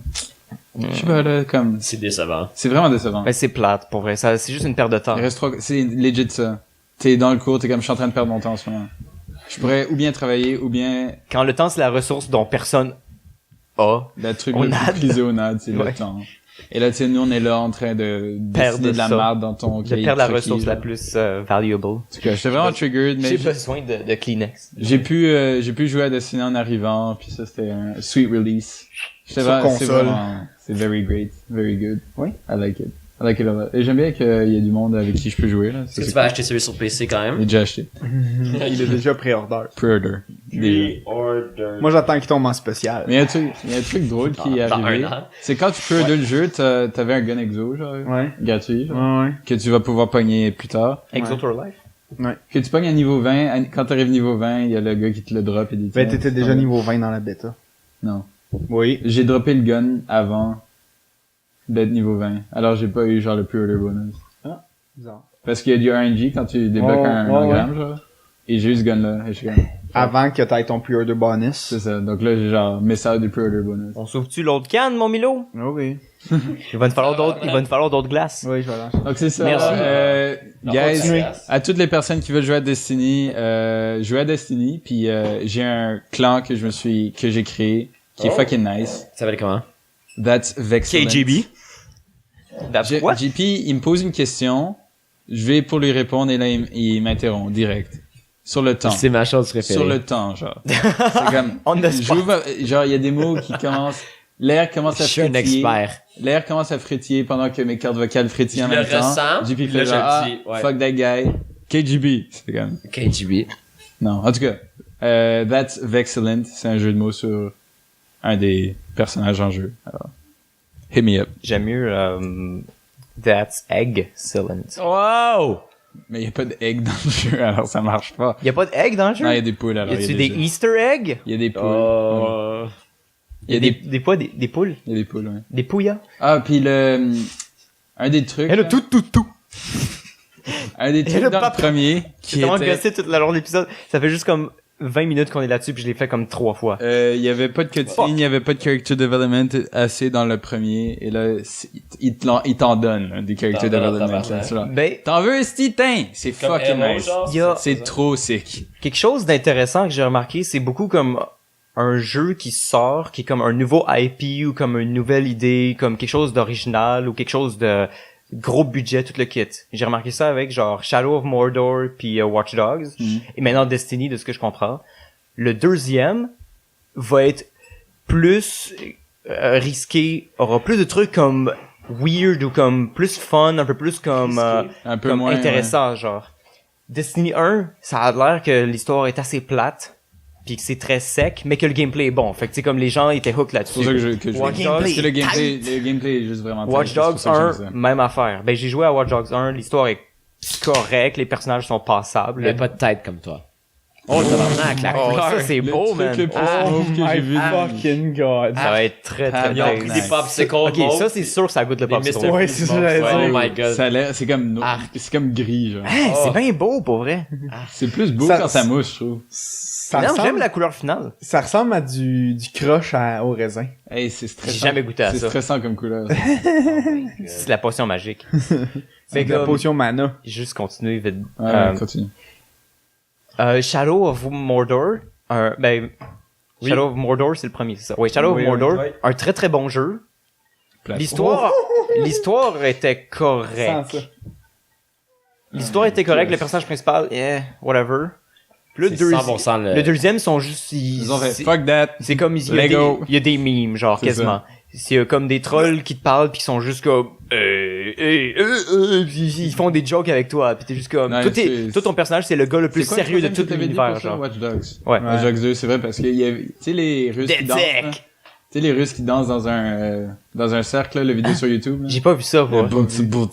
je sais pas, là, comme, C'est décevant. c'est vraiment décevant. Mais c'est plate pour vrai, ça c'est juste une perte de temps. Il reste c'est legit ça. T'es dans le cours, t'es comme, je suis en train de perdre mon temps en ce moment. Je pourrais ou bien travailler, ou bien, Quand le temps c'est la ressource dont personne a. le truc Au le NAD. plus prisé au NAD, c'est Ouais. le temps. Et là, tu sais, nous, on est là en train de Perdre dessiner de la ça. merde dans ton De cahier perdre la croquis, ressource la genre. plus valuable. En tout cas, j'étais vraiment triggered, mais J'ai besoin de Kleenex. j'ai pu jouer à Destiny en arrivant, puis ça, c'était un sweet release. J'étais Sur vraiment, console. c'est very great, very good. Oui. I like it. I like it a lot. Et j'aime bien qu'il y ait du monde avec qui je peux jouer, là. Est-ce que tu vas acheter celui sur PC quand J'ai même? déjà acheté. Il est déjà pré-order. Pre-order. Déjà. Pre-order. Moi, j'attends qu'il tombe en spécial. Mais il y a un truc drôle qui est Dans arrivé. un an. C'est quand tu pre-order le jeu, t'avais un gun exo, genre, Ouais. gratuit, genre, Ouais, que tu vas pouvoir pogner plus tard. Exotor Life. ouais. Que tu pognes à niveau 20, quand t'arrives niveau 20, il y a le gars qui te le drop et dit Ben, t'étais déjà niveau 20 dans la bêta. Non. Oui. J'ai droppé le gun avant d'être niveau 20. Alors j'ai pas eu genre le pre-order bonus. Bizarre. Parce qu'il y a du RNG quand tu débloques Oh, un ouais, engramme, genre. Et j'ai eu ce gun-là. Et je suis comme, Avant que t'aies ton pre-order bonus. c'est ça. Donc là, j'ai genre message du pre-order bonus. On s'ouvre-tu l'autre canne, mon Milo? Ah oui. Il va nous falloir d'autres glaces. Oui, je vais lâcher. Donc c'est ça. Merci. Guys, continuez. à toutes les personnes qui veulent jouer à Destiny, jouer à Destiny, puis j'ai un clan que j'ai créé, qui est fucking nice. Ça s'appelle comment? That's Vexcellent. KGB. What? JP, il me pose une question, je vais pour lui répondre et là, il m'interrompt direct. Sur le temps. C'est ma chose préférée. Sur le temps, genre. C'est comme, On the spot. genre, il y a des mots qui commencent, l'air commence Je à suis un frétiller. expert. L'air commence à frétiller pendant que mes cordes vocales frétillent en Je même le temps. ressens, JP puis fait là, genre, je le dis, ouais. fuck that guy. KGB. C'est comme, KGB. non. En tout cas, That's Vexcellent. C'est un jeu de mots sur un des personnages en jeu. Alors, hit me up. J'aime mieux That's Excellent. Wow! Mais il y a pas d'egg dans le jeu, alors ça marche pas. Y a pas d'egg dans le jeu? Non, il y a des poules, alors. Y a-tu il des jeux. Easter eggs? Il y a des poules. Oh. Il y a des quoi? Des poules? il y a des poules, ouais. Des pouillas? Ah, puis un des trucs. là, tout. un des trucs le dans le papa. premier J'ai qui tellement était, gossé toute la journée de l'épisode. Ça fait juste comme 20 minutes qu'on est là-dessus puis je l'ai fait comme 3 fois. il y avait pas de cutscene, il y avait pas de character development assez dans le premier, et là, il t'en donne, hein, des character T'en donne, development, tabarnak. là, c'est là. Ben, T'en veux un titan? C'est fucking nice. y a C'est trop sick. quelque chose d'intéressant que j'ai remarqué, c'est beaucoup comme un jeu qui sort, qui est comme un nouveau IP ou comme une nouvelle idée, comme quelque chose d'original ou quelque chose de gros budget, tout le kit. J'ai remarqué ça avec genre Shadow of Mordor puis Watch Dogs et maintenant Destiny de ce que je comprends. Le deuxième va être plus risqué, aura plus de trucs comme weird ou comme plus fun, un peu plus comme Un peu comme moins. intéressant genre. Destiny 1, ça a l'air que l'histoire est assez plate puis que c'est très sec mais que le gameplay est bon. Fait que tu sais comme les gens étaient hooked C'est là-dessus. pour ça que je Watch veux. Dogs, Parce que le tight. gameplay est juste vraiment Watch tight, c'est pour Dogs ça que j'aime 1, ça. même affaire. Ben j'ai joué à Watch Dogs 1, l'histoire est correcte, les personnages sont passables. Il y a pas de tête comme toi. Oh, tabarnak, la Oh, couleur. ça c'est Le beau, truc man. le plus Ah, smooth que j'ai vu de ma vie. fucking god. ça va être très très Ils ont pris nice. des popsicles Ok, mauves, ça c'est sûr que ça goûte le des popsicle. Mr. Ouais, c'est ça, j'allais Oh dire. my god. Ça a l'air, c'est comme, Arc. c'est comme gris, genre. Hein, Oh. c'est bien beau pour vrai. C'est plus beau Ça- quand ça mouche, je trouve. Ça Non, ressemble, j'aime la couleur finale. ça ressemble à du crush au raisin. Hey, c'est stressant. J'ai jamais goûté à C'est ça. stressant comme couleur. C'est la potion magique. C'est de la potion mana. Juste continuer vite. Ouais, continue. Shadow of Mordor, Shadow of Mordor, c'est le premier, c'est ça. Oui, Shadow Oui, of Mordor, oui. un très très bon jeu. Plate. L'histoire était Sans correcte. ça. L'histoire était correcte, le personnage principal, whatever. Le, C'est 100% le deuxième sont juste, Ils ont fait, c'est- fuck that. c'est comme, il y a Lego. des, il y a des mimes, genre, C'est quasiment. C'est comme des trolls qui te parlent pis qui sont juste comme, pis ils font des jokes avec toi, pis t'es juste comme, Ouais, tout ton personnage, c'est le gars le plus C'est quoi le sérieux de troisième tout que t'avais dit l'univers, pour ça? genre. Watch Dogs. Ouais. Watch Dogs 2, c'est vrai, parce qu'il y avait, tu sais, les Russes qui Dead dansent, Zek. là. Tu sais, les Russes qui dansent dans un cercle, là, le vidéo sur YouTube, là. J'ai pas vu ça, Le moi. bout, bout.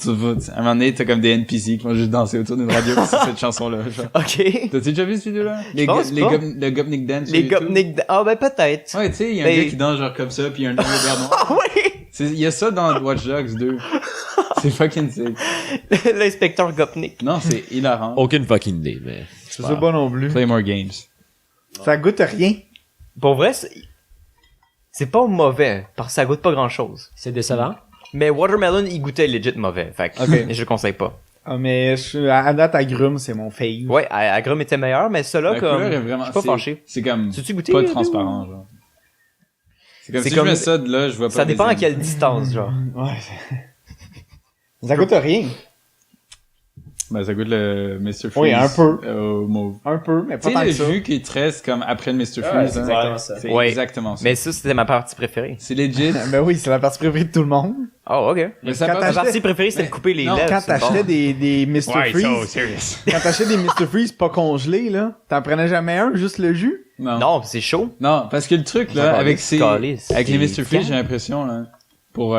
À un moment donné, t'as comme des NPC qui vont juste danser autour d'une radio, c'est cette chanson-là, genre. Ok. T'as-tu déjà vu cette vidéo-là? Les pense pas. le Gopnik Dance sur Les YouTube? Gopnik, ah ben peut-être. Ouais, tu sais, il y a un Mais- gars qui danse genre comme ça, pis il y a un autre gars noir. Ah ouais! Il y a ça dans Watch Dogs 2. C'est fucking sick. L'inspecteur Gopnik. Non, c'est hilarant. Aucune fucking idée, mais. Je sais pas non plus. Play more games. Ça goûte rien. Pour vrai, c'est pas mauvais, parce que ça goûte pas grand chose. C'est décevant. Mais Watermelon, il goûtait legit mauvais, fait que Ok. je le conseille pas. Ah, mais à date, agrumes, c'est mon fave. Ouais, Agrum était meilleur, mais celui-là, La comme, couleur est je vraiment, suis pas fâché. c'est comme, Tu goûté? pas transparent, genre. C'est comme C'est si comme- je mets ça de là, je vois pas. Ça dépend à mes quelle distance, genre. Ouais. Ça goûte rien. Ben, ça goûte le Mr. Freeze. Oui, un peu. Au mauve. Un peu, mais pas Tu tant sais, que le ça. jus qui est très comme après le Mr. c'est Freeze, hein. exactement ça. C'est Ouais. exactement ça. Mais ça, c'était ma partie préférée. C'est legit. Ben oui, c'est la partie préférée de tout le monde. Oh, ok. Mais ça Quand passe- Ma t'achetais- partie préférée, c'était de couper les Non, lèvres. Quand c'est t'achetais bon. des Mr. Freeze, serious. quand t'achetais des Mr. Freeze pas congelés, là, t'en prenais jamais un, juste le jus? Non. Non, c'est chaud. Non, parce que le truc, Ça là, va avec aller, ces, calice, avec les c'est Mr. Freeze, quand? j'ai l'impression, là, pour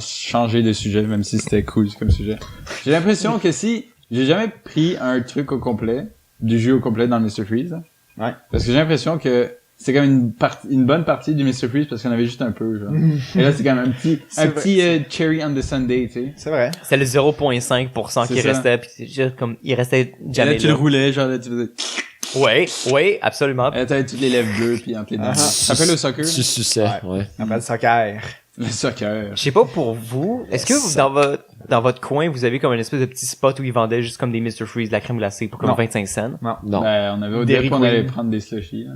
changer de sujet, même si c'était cool comme sujet. J'ai l'impression que si j'ai jamais pris un truc au complet, du jus au complet dans le Mr. Freeze, là, Ouais. parce que j'ai l'impression que c'est comme une bonne partie du Mr. Freeze parce qu'on avait juste un peu, genre. Et là, c'est comme un petit, C'est vrai. cherry on the sundae, tu sais. C'est vrai. C'est le 0,5% qui C'est ça. restait, pis c'est juste comme, il restait Et jamais là, tu là. le roulais, genre là, tu faisais, Ouais, absolument. et là, t'avais toutes les lèvres bleues puis entre les dents. Ah. Ça s'appelle le soccer? Tu suçais, ouais. Après le soccer. Le soccer. Je sais pas pour vous, est-ce que vous, dans votre coin, vous avez comme une espèce de petit spot où ils vendaient juste comme des Mr. Freeze, de la crème glacée pour comme Non. 25 cents? Non. Ben, on avait au Dairy début, on Queen. allait prendre des slushies, là.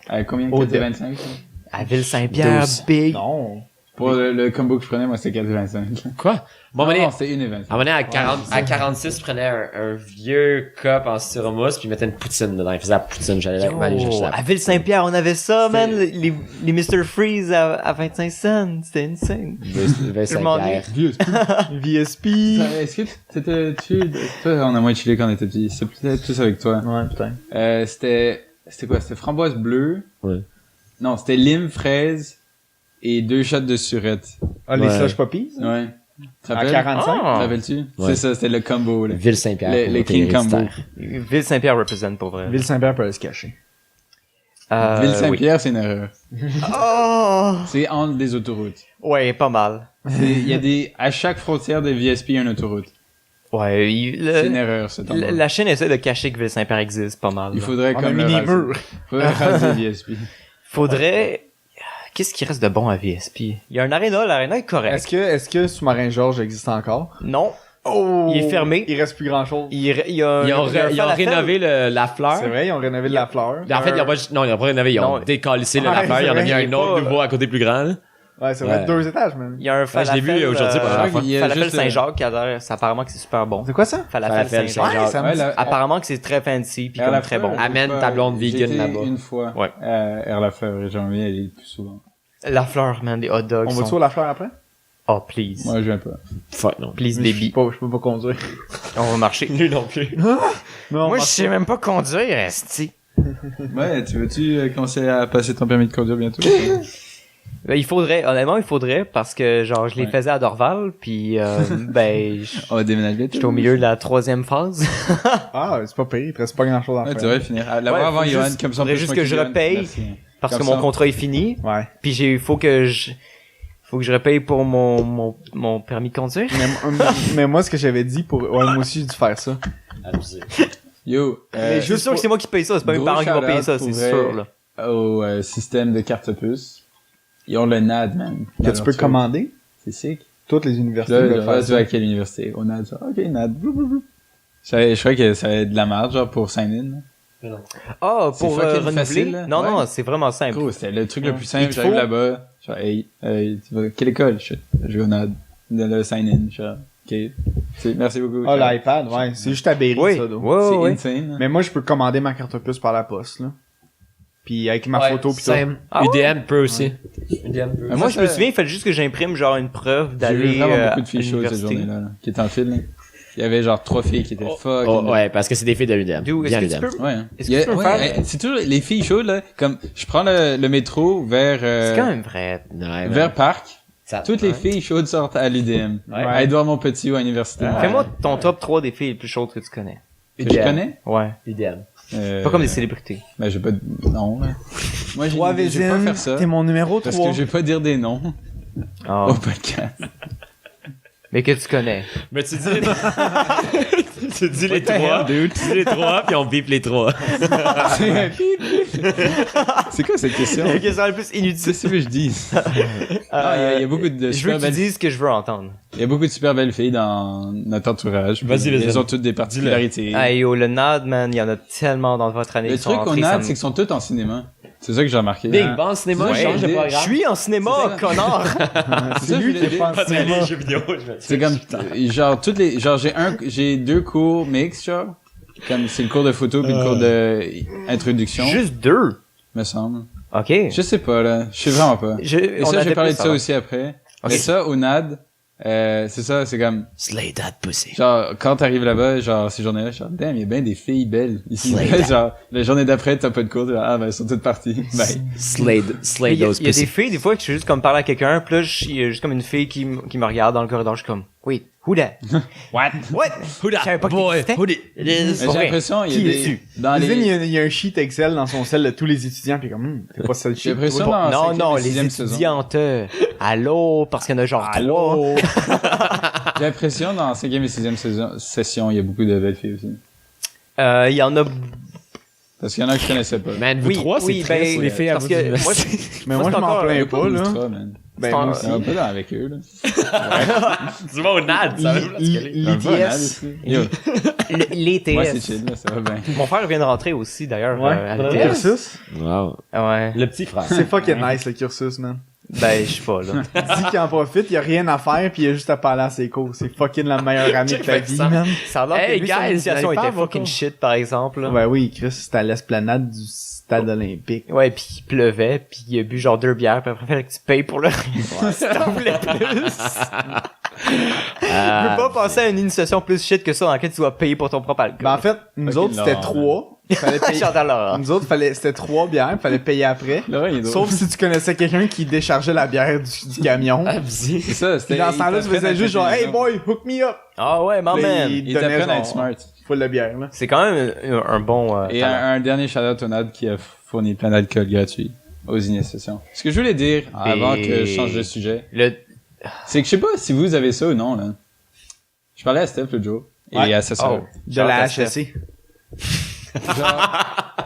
Ouais. Combien Au coûtait dé- 25, ça? À Ville-Saint-Pierre, 12. big. Non. Pour le combo que je prenais, moi, c'était 4,25. Quoi? Bon, à un moment Non, donné, c'était 1,25. à un moment donné, à 46, je prenais un vieux cup en styromousse puis il mettait une poutine dedans. Il faisait la poutine. J'allais avec Manu chercher la À Ville-Saint-Pierre, on avait ça, man. Les Mr. Freeze à 25 cents. C'était insane. Je m'ennuie. VSP. Est-ce que t'étais-tu... Toi, on a moins chillé quand on était petits. C'est peut-être plus avec toi. Ouais, putain. C'était quoi? C'était framboise bleue? Ouais. Non, c'était lime, fraise et 2 shots de surette. Ah, les Ouais. slush poppies? Ouais. Tu te À rappelles? 45? Te rappelles-tu? Ouais. C'est ça, c'était le combo, là. Ville Saint-Pierre. Le King Combo. Ville-Saint-Pierre représente pour vrai. Ville-Saint-Pierre peut se cacher. Ville Oui. Saint-Pierre, c'est une erreur. Oh! C'est entre des autoroutes. Ouais, pas mal. Il y a à chaque frontière de VSP, il y a une autoroute. Ouais, C'est une erreur, cet endroit. la chaîne essaie de cacher que Ville-Saint-Pierre existe pas mal. Il là. faudrait On a comme mis le des raser. murs. Faudrait raser VSP. Faudrait... Qu'est-ce qui reste de bon à VSP? Il y a un aréna, l'aréna est correct. Est-ce que Sous-Marin Georges existe encore? Non. Oh! Il est fermé. Il reste plus grand chose. Il y a Ils ont, il y a un ils ont falafel. rénové la fleur. C'est vrai, ils ont rénové de la fleur. En fait, ils ont pas, non, ils ont pas rénové, ils ont Non. décalissé Ouais, la fleur, c'est ils en ont vrai, mis il un est autre pas- nouveau à côté plus grand, là. Ouais, c'est vrai, Ouais. 2 étages, même. Il y a un je l'ai falafel. vu aujourd'hui pendant la fois. Il y a Falafel juste, Saint-Jacques qui a l'air, c'est apparemment que c'est super bon. C'est quoi ça? Falafel Falafel Saint-Jacques. Saint-Jacques. ça me Ouais, dit- la- Apparemment que c'est très fancy puis Air comme la très Fleur, bon. Amène ta blonde j'ai vegan été là-bas. une fois. Ouais. Air la Fleur, et j'ai envie d'aller plus souvent. La fleur, man, des hot dogs. On va sont... sur la fleur après? Oh, please. Moi, je viens pas. Fuck, non. Please, Je baby. peux pas conduire. On va marcher. Lui non plus. Non, Moi, je sais même pas conduire, esti. Ouais, tu veux-tu commencer à passer ton permis de conduire bientôt? Il faudrait, honnêtement, il faudrait, parce que, genre, je les Ouais. faisais à Dorval, puis, ben, On va déménager bientôt. j'étais au milieu de la 3e phase. Ah, c'est pas pire, il te reste pas grand chose à Ouais, faire. tu devrais finir. L'avoir Ouais, avant faut Johan, juste- comme ça on faudrait peut juste se que je moquer de Johan. repaye. Merci. Parce Comme que mon ça. contrat est fini. Ouais. Puis faut que je repaye pour mon permis de conduire. Mais moi, ce que j'avais dit pour, ouais, moi aussi, j'ai dû faire ça. Abusé. Yo, Je suis sûr que c'est moi qui paye ça, c'est pas mes gros parents qui vont payer ça, shout-out c'est pour sûr, vrai. là. au système de carte puce. Ils ont le NAD, man. Que tu peux commander. C'est sick. Toutes les universités Là, veulent genre, faire là, tu vas à ça. quelle université? Au NAD, genre, ok, NAD. Je crois que ça va être de la merde, genre, pour sign-in. Ah, C'est pour fucking renouveler? facile, là. Non, Ouais. non, c'est vraiment simple. Gros, c'était le truc le plus Il simple. te J'arrive faut- là-bas. Genre, hey, tu vas, quelle école? Je vais au NAD. Le sign-in. Genre, ok. Merci beaucoup. Ah, Ciao. l'iPad, ouais. C'est juste à Berry, Oui, ça, ouais, donc. ouais, C'est ouais. insane. Mais moi, je peux commander ma carte puce par la poste, là. Puis avec ma photo pis tout. Ah ouais? UDM peut aussi. UDM peut. Moi, Ça, je me ça- souviens, il fallait juste que j'imprime, genre, une preuve J'ai d'aller vu vraiment à beaucoup de filles chaudes cette l'université. journée-là, là, qui étaient en file, là. Il y avait genre 3 filles qui étaient fuck. Oh, ouais, parce que c'est des filles de l'UDM. Dude, Bien est-ce que tu l'UDM. peux... Ouais. hein. Est-ce que Il y a- tu peux me ouais, faire- c'est toujours les filles chaudes, là. Comme, je prends le métro vers, C'est quand même vrai. Ouais, vers Parc. ça- Toutes les ouais. filles chaudes sortent à l'UDM. Ouais. À Edouard Montpetit ou à l'université. Ouais. Fais-moi ton top 3 des filles les plus chaudes que tu connais. Et tu UDM. connais? Ouais. UDM. Pas comme des célébrités. Ben, j'ai pas non, là. Moi, j'ai Trois une idée, je vais pas Vézine, faire ça. t'es mon numéro Parce 3. que je vais pas dire des noms Ah. au podcast. Mais que tu connais. Mais tu dis tu dis les trois, tu dis les trois, puis on bip les trois. C'est quoi cette question? La question la plus inutile. C'est ce que je dis. Ah, il y a beaucoup de Je veux super que tu belles dises ce que je veux entendre. Il y a beaucoup de super belles filles dans notre entourage. Vas-y, vas-y. Elles ont toutes des particularités. Hey yo, le NAD, man, il y en a tellement dans votre année Le qui sont truc qu'on entrés, ça a, me- c'est qu'ils sont tous en cinéma. C'est ça que j'ai remarqué. Big, Hein. bon cinéma, Ouais, change de des- Je programme. suis en cinéma, C'est ça. connard! C'est ça, je voulais dire. Pas très les jeux vidéo, je vais C'est comme, genre, toutes les, genre, j'ai 2 cours mix, genre. Comme, c'est le cours de photo puis le cours de introduction. Juste 2. Me semble. Ok. Je sais pas, là. Je sais vraiment pas. Et on ça, je avait vais parler plus de ça avant. aussi après. Ok. Mais ça, au NAD, c'est ça, c'est comme, Slay that pussy. genre, quand t'arrives là-bas, genre, ces journées-là, genre, damn, il y a bien des filles belles ici. Slay genre, la journée d'après, t'as pas de cours, t'es genre, ah, ben, elles sont toutes parties. Bye. Slay Mais il y a those des pussy. filles, des fois, que je suis juste comme parler à quelqu'un, pis là, il y a juste comme une fille qui me regarde dans le corridor, je suis comme, wait, who that? What? What? Who Je savais pas that que boy? t'existais. Who it Mais is? j'ai vrai. l'impression, il y a Qui des, es-tu? dans Vézine, les, il y a un sheet Excel dans son cell de tous les étudiants, pis comme, t'es pas ça le j'ai sheet. l'impression Toi, dans Non, cinquième non, et les sixième saison. étudiantes. Allô? Parce qu'il y en a genre 3. J'ai l'impression dans 5e et 6e session, il y a beaucoup de belles filles aussi. Il y en a... Parce qu'il y en a que je connaissais pas. Man, vous trois, c'est oui, triste, ben, les filles à parce vous que du- moi, Mais moi, c'est je m'en encore- plains pas, là. Ultra, man. Ben, C'est moi un- aussi. Ça va pas dans avec eux, là. Tu vas au NAD, ça va vous L'ITS. Un peu malade aussi. Yo, l'ETS. moi, c'est chill, là, ça va bien. Mon frère vient de rentrer aussi, d'ailleurs, Ouais. à Le l'ETS. cursus. Wow. Ouais. Le petit frère. C'est fucking nice, le cursus, man. Ben, je sais pas, là. Il dit qu'il en profite, il a rien à faire, puis il a juste à parler à ses cours. C'est fucking la meilleure année de ta Check vie, ça. man. Ça a l'air Hey, que lui, son guys, initiation vous avez pas était à fucking votre shit, par exemple, là. Ouais, oui, Chris, c'était à l'esplanade du stade olympique. Ouais, pis il pleuvait, pis il a bu genre 2 bières, pis après, il fallait que tu payes pour le si t'en voulais plus. Je peux pas penser à une initiation plus shit que ça dans laquelle tu dois payer pour ton propre alcool. Ben, en fait, nous Fucking autres, c'était Laurent, 3. Fallait payer. Chantal Laurent. Nous autres, c'était 3 bières, fallait payer après. Laurent, il est drôle. Sauf si tu connaissais quelqu'un qui déchargeait la bière du camion. Abusé. C'est ça, c'était... Puis dans ce temps-là, tu faisais juste genre, hey boy, hook me up! Ah ouais, man, Là, man. Il donnait t'apprend à genre être smart. full de bière, là. C'est quand même un bon Et talent. un dernier shout-out au NAD qui a fourni plein d'alcool gratuit aux initiations. Ce que je voulais dire, avant que je change de sujet, Le... c'est que je sais pas si vous avez ça ou non, là. Je parlais à Steph l'autre jour, Ouais. et à sa sœur. Oh, De la Steph. HSC. Genre,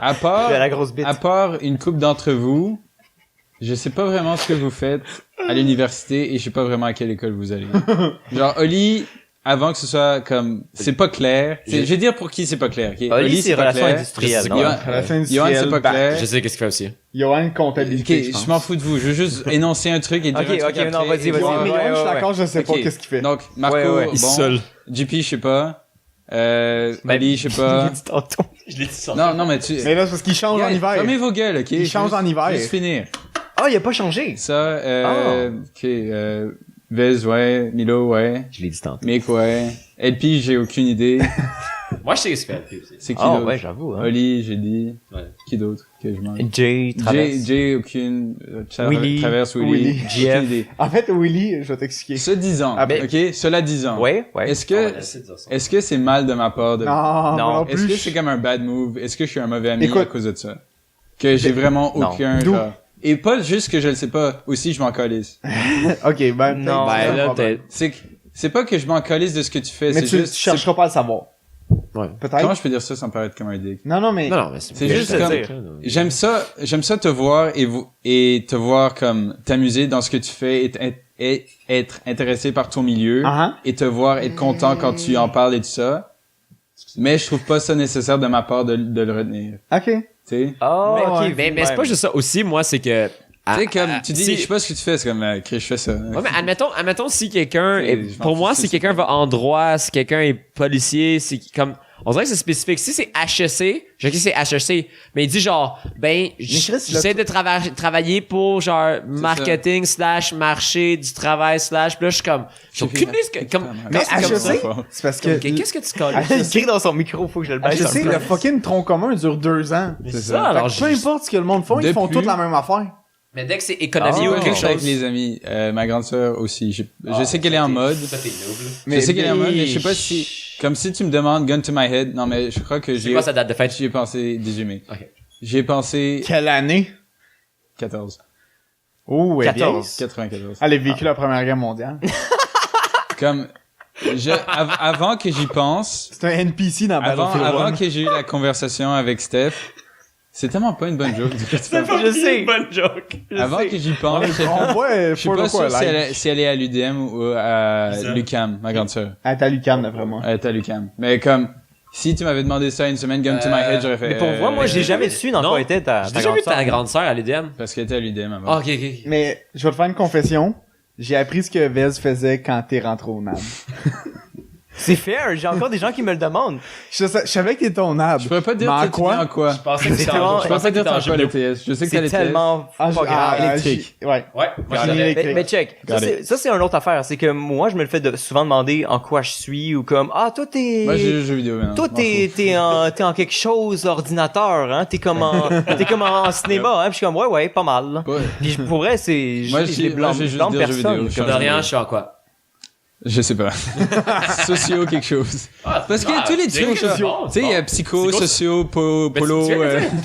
à part, De la grosse bite. à part une couple d'entre vous, je sais pas vraiment ce que vous faites à l'université et je sais pas vraiment à quelle école vous allez. Genre, Oli, avant que ce soit comme, c'est pas clair. Je vais dire pour qui c'est pas clair, ok? Oli, c'est pas relations clair. industrielles, non? Johan, Relations Johan, c'est industrielles, pas bah, clair. Je sais qu'est-ce qu'il fait aussi. Johan, Ok, comptabilité, je m'en fous de vous. Je veux juste énoncer un truc et dire Ok, un truc ok, non, après. vas-y, Et vas-y. voir- Mais Ouais, Johan, je suis ouais, d'accord, je sais pas Ok. qu'est-ce qu'il fait. Donc, Marco, Ouais, ouais. Il est bon. seul. JP, je sais pas. Ben, Oli, je sais Je pas. l'ai dit tantôt. Je l'ai dit ça. Non, mais tu... Mais là, c'est parce qu'il change en Guys, hiver. fermez vos gueules, ok? Il change Juste- en hiver. Juste finir. Ah, il a pas changé. Ça, ok, Vez, ouais. Milo, ouais. Je l'ai dit tantôt. Mick, ouais. LP, j'ai aucune idée. Moi, je sais ce qu'il fait aussi. C'est qui Ah, d'autre? ouais, j'avoue, hein. Oli, j'ai dit. Ouais. Qui d'autre que je manque? Jay, Traverse. Jay, aucune. Willy. Traverse Willy. Willy. Aucune Jeff. idée. En fait, Willy, je vais t'expliquer. Ce 10 ans. Ah, ben- ok? Cela 10 ans. Ouais, ouais. Est-ce que, est-ce que c'est mal de ma part de, Non, moi non est-ce que plus. c'est comme un bad move? Est-ce que je suis un mauvais ami Écoute. à cause de ça? Que j'ai vraiment Non. aucun, D'où? genre. Et pas juste que je le sais pas, aussi je m'en calisse. Ok, ben, Non, peut-être, Ben c'est là, un problème. t'es... C'est pas que je m'en calisse de ce que tu fais, Mais c'est tu juste, chercheras pas à le savoir. Ouais. Peut-être. comment je peux dire ça sans paraître comme un dick? Non, non, mais. Non, mais C'est juste le comme, dire. j'aime ça te voir et te voir comme t'amuser dans ce que tu fais et être intéressé par ton milieu Ah, et te voir être content quand tu en parles et tout ça. Mais je trouve pas ça nécessaire de ma part de le retenir. ok. Tu sais? Ah, Mais, ok. mais c'est pas juste ça. Aussi, moi, c'est que... Tu sais, comme, tu dis, si- je sais pas ce que tu fais, c'est comme, Chris, je fais ça. Ouais, mais admettons si quelqu'un, C'est- je m'en pour fous moi, de si ça. quelqu'un va en droit, si quelqu'un est policier, c'est comme, on dirait que c'est spécifique. Si c'est HEC, je sais que c'est HEC, mais il dit genre, ben, Chris, j'essaie de travailler pour genre marketing / marché du travail / puis là, je suis comme, j'ai aucune idée ce que- comme, Mais quand c'est comme ça, HEC, c'est parce que. qu'est-ce que tu colles? Il crie dans son micro, faut que je le baisse. HEC, le fucking tronc commun dure 2 ans. C'est ça. ça, alors, Fait que peu importe ce que le monde font, ils font Depuis- toutes la même affaire. mais dès que c'est économie Ah, ou ouais, quelque je suis avec chose. les amis. Ma grande sœur aussi. Je sais qu'elle est en mode. Ça, t'es noble. Je sais qu'elle est en mode, mais je sais pas si, comme si tu me demandes gun to my head. Non, mais je crois que C'est quoi sa date de fête? j'y ai pensé 18 mai. Ok. J'y ai pensé Quelle année? 14. Oh, elle est 14. 94. Elle a vécu la Première Guerre mondiale. Comme, avant que j'y pense, C'est un NPC dans Battlefield avant 1. que j'ai eu la conversation avec Steph, c'est tellement pas une bonne joke. Je sais. Bonne joke. Avant que j'y pense, On voit je suis pour pas le quoi, sûr si là. si elle est à l'UDM ou à l'UQAM, ma grande sœur. Elle est à l'UQAM, d'après moi. Elle est à l'UQAM. Mais comme, si tu m'avais demandé ça une semaine, gun to my head, j'aurais fait... Mais pour moi, moi, j'ai jamais su dans non. quoi était ta J'ai déjà vu ta sœur. grande sœur à l'UDM. Parce qu'elle était à l'UDM avant. Ah, ok. Mais je vais te faire une confession. J'ai appris ce que Vez faisait quand t'es rentré au NAB. C'est fair, j'ai encore des gens qui me le demandent. Je savais qu'il était au NAB. Je pourrais pas dire Mais en t'étais quoi? en quoi. Je pensais que C'est c'était tellement- en Je pourrais pas dire t'étais en t'es en quoi jeu le TS. Je sais que t'as C'est les TS. tellement pas grave. électrique. Ouais. Ouais, moi, Génie j'avais- électrique. Mais check, Got ça c'est une autre affaire, c'est que moi je me le fais souvent demander en quoi je suis ou comme toi t'es Moi, j'ai juste jeux vidéo maintenant. toi t'es en quelque chose ordinateur hein, t'es comme en cinéma hein, puis je suis comme ouais pas mal. Ouais. Puis pour vrai c'est Moi, je les blâme j'ai juste blâme dire jeux personne. vidéo. Comme de rien, je suis en quoi? Je sais pas. Socio quelque chose. Parce que tous les trucs, là, tu sais, il y a psycho, socio, polo,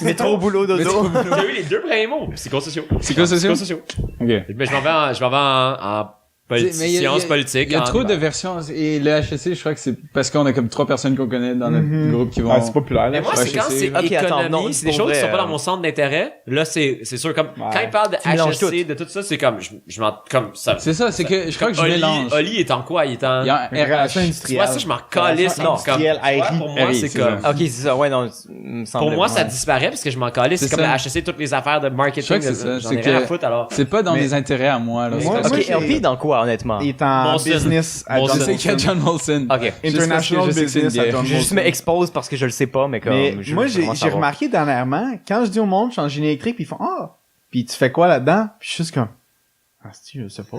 Métro boulot dodo. J'ai eu les deux premiers mots. Psychosociaux. Psychosociaux? Psychosociaux. Ok. Mais je m'en vais en Mais sciences politiques. Il y a trop de versions. Et le HEC, je crois que c'est parce qu'on a comme 3 personnes qu'on connaît dans notre groupe qui vont... Ah, c'est populaire, Mais là. moi, Ouais, c'est quand je sais. c'est Ok, attends, économie, non, c'est des pour choses qui vrai, sont pas dans mon centre d'intérêt. Là, c'est sûr, comme, quand ils parlent de Tu mélanges HEC, de tout ça, c'est comme, je m'en, comme ça. C'est ça, c'est que je crois que je mélange. Oli est en quoi? Il est en... Il y a un Relation RH. industrielle. Ouais, ça, je m'en calisse. Non, comme, industrielle, ouais, RI. pour moi, RI, c'est c'est comme... ça. Ok, c'est ça, ouais, non, me semble. Pour moi, ça ouais. disparaît parce que je m'en calisse. C'est C'est comme ça. la HEC, toutes les affaires de Je marketing. crois que c'est ça, J'en c'est ai rien à que- foutre, alors. C'est pas dans Mais- mes intérêts à moi, là. Moi, c'est Ok, j'ai- LP dans quoi, honnêtement? Il est en Molson. business à Molson. John Je sais qu'il y a Molson. John Molson. Ok. International Je sais que c'est une business à bière. John Je juste Molson. m'expose parce que je le sais pas, mais comme. Mais je moi, veux j'ai vraiment savoir. remarqué dernièrement, quand je dis au monde, je suis en génie électrique, puis ils font « Ah! » Puis tu fais quoi là-dedans? Puis je suis juste comme « Ah, si, je sais pas.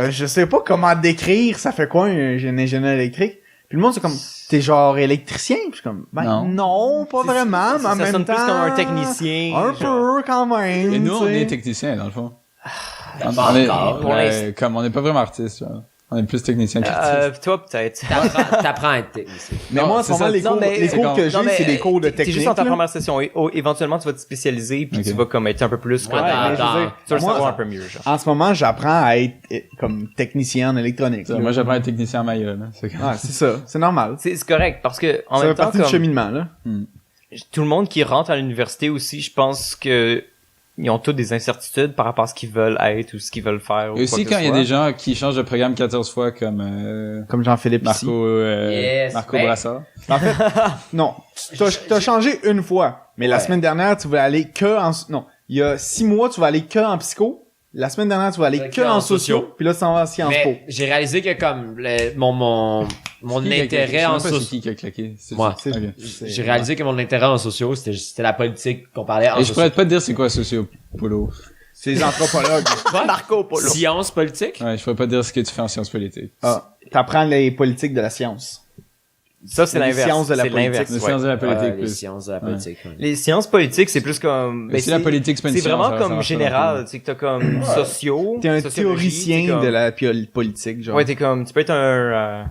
Je sais pas comment décrire ça fait quoi un ingénieur électrique. » Puis le monde, c'est comme « T'es genre électricien? » Puis je suis comme « Ben Non. non, pas vraiment, mais en Ça même sonne temps... plus comme un technicien. Un genre. peu, quand même. Et nous, on tu sais. est techniciens, dans le fond. Pas On est, encore. Pour l'instant. comme on n'est pas vraiment artistes, genre. On est plus techniciens qu'artistes. Toi, peut-être. T'apprends à être technicien. Mais Non, moi, en c'est ce moment, ça. les Non, cours, mais- les c'est cours comme- que Non, j'ai, mais c'est des cours de T'es technique. juste en ta là. première session. Et, éventuellement, tu vas te spécialiser, puis Ok. tu vas comme être un peu plus. Moi, comme, dans- mais je veux dans- dire, tu vas le moi, savoir un peu mieux, genre. En ce moment, j'apprends à être comme technicien en électronique. là. Moi, j'apprends à être technicien en Maya, là. C'est comme- Ouais, c'est ça. C'est normal. C'est correct, parce que, en Ça même fait temps, partie du comme, cheminement, là. tout le monde qui rentre à l'université aussi, je pense que ils ont tous des incertitudes par rapport à ce qu'ils veulent être ou ce qu'ils veulent faire. ou Et aussi, quoi que quand il y a ce des soit. gens qui changent de programme 14 fois, comme Comme Jean-Philippe ici. Yes, Marco ben- Brassard. En fait, non. T'as changé une fois. Mais la Ouais. semaine dernière, tu voulais aller que en... Non. Il y a 6 mois, tu vas aller que en psycho. La semaine dernière, tu vas aller que en sociaux. Puis là, tu s'en vas à Sciences Po. Mais j'ai réalisé que comme mon intérêt en sociaux. C'est sociaux, qui a claqué? C'est Moi. ça. Ok. j'ai réalisé que mon intérêt en sociaux, c'était la politique qu'on parlait en Et je pourrais sociaux. pas te dire c'est quoi socio polo. C'est les anthropologues. Marco Polo. Sciences politiques? Ouais, je pourrais pas te dire ce que tu fais en sciences politiques. Ah, t'apprends les politiques de la science. Ça, c'est Les l'inverse. sciences de la C'est politique. l'inverse, Les ouais. sciences de la politique, Les plus. sciences de la politique. ouais. Les sciences politiques, c'est plus comme... Mais si la politique, c'est pas une C'est science, vraiment alors ça comme marche pas général. non plus. C'est que t'as comme sociaux. T'es un sociologie, théoricien t'es comme- de la politique, genre. Ouais, t'es comme... Tu peux être un...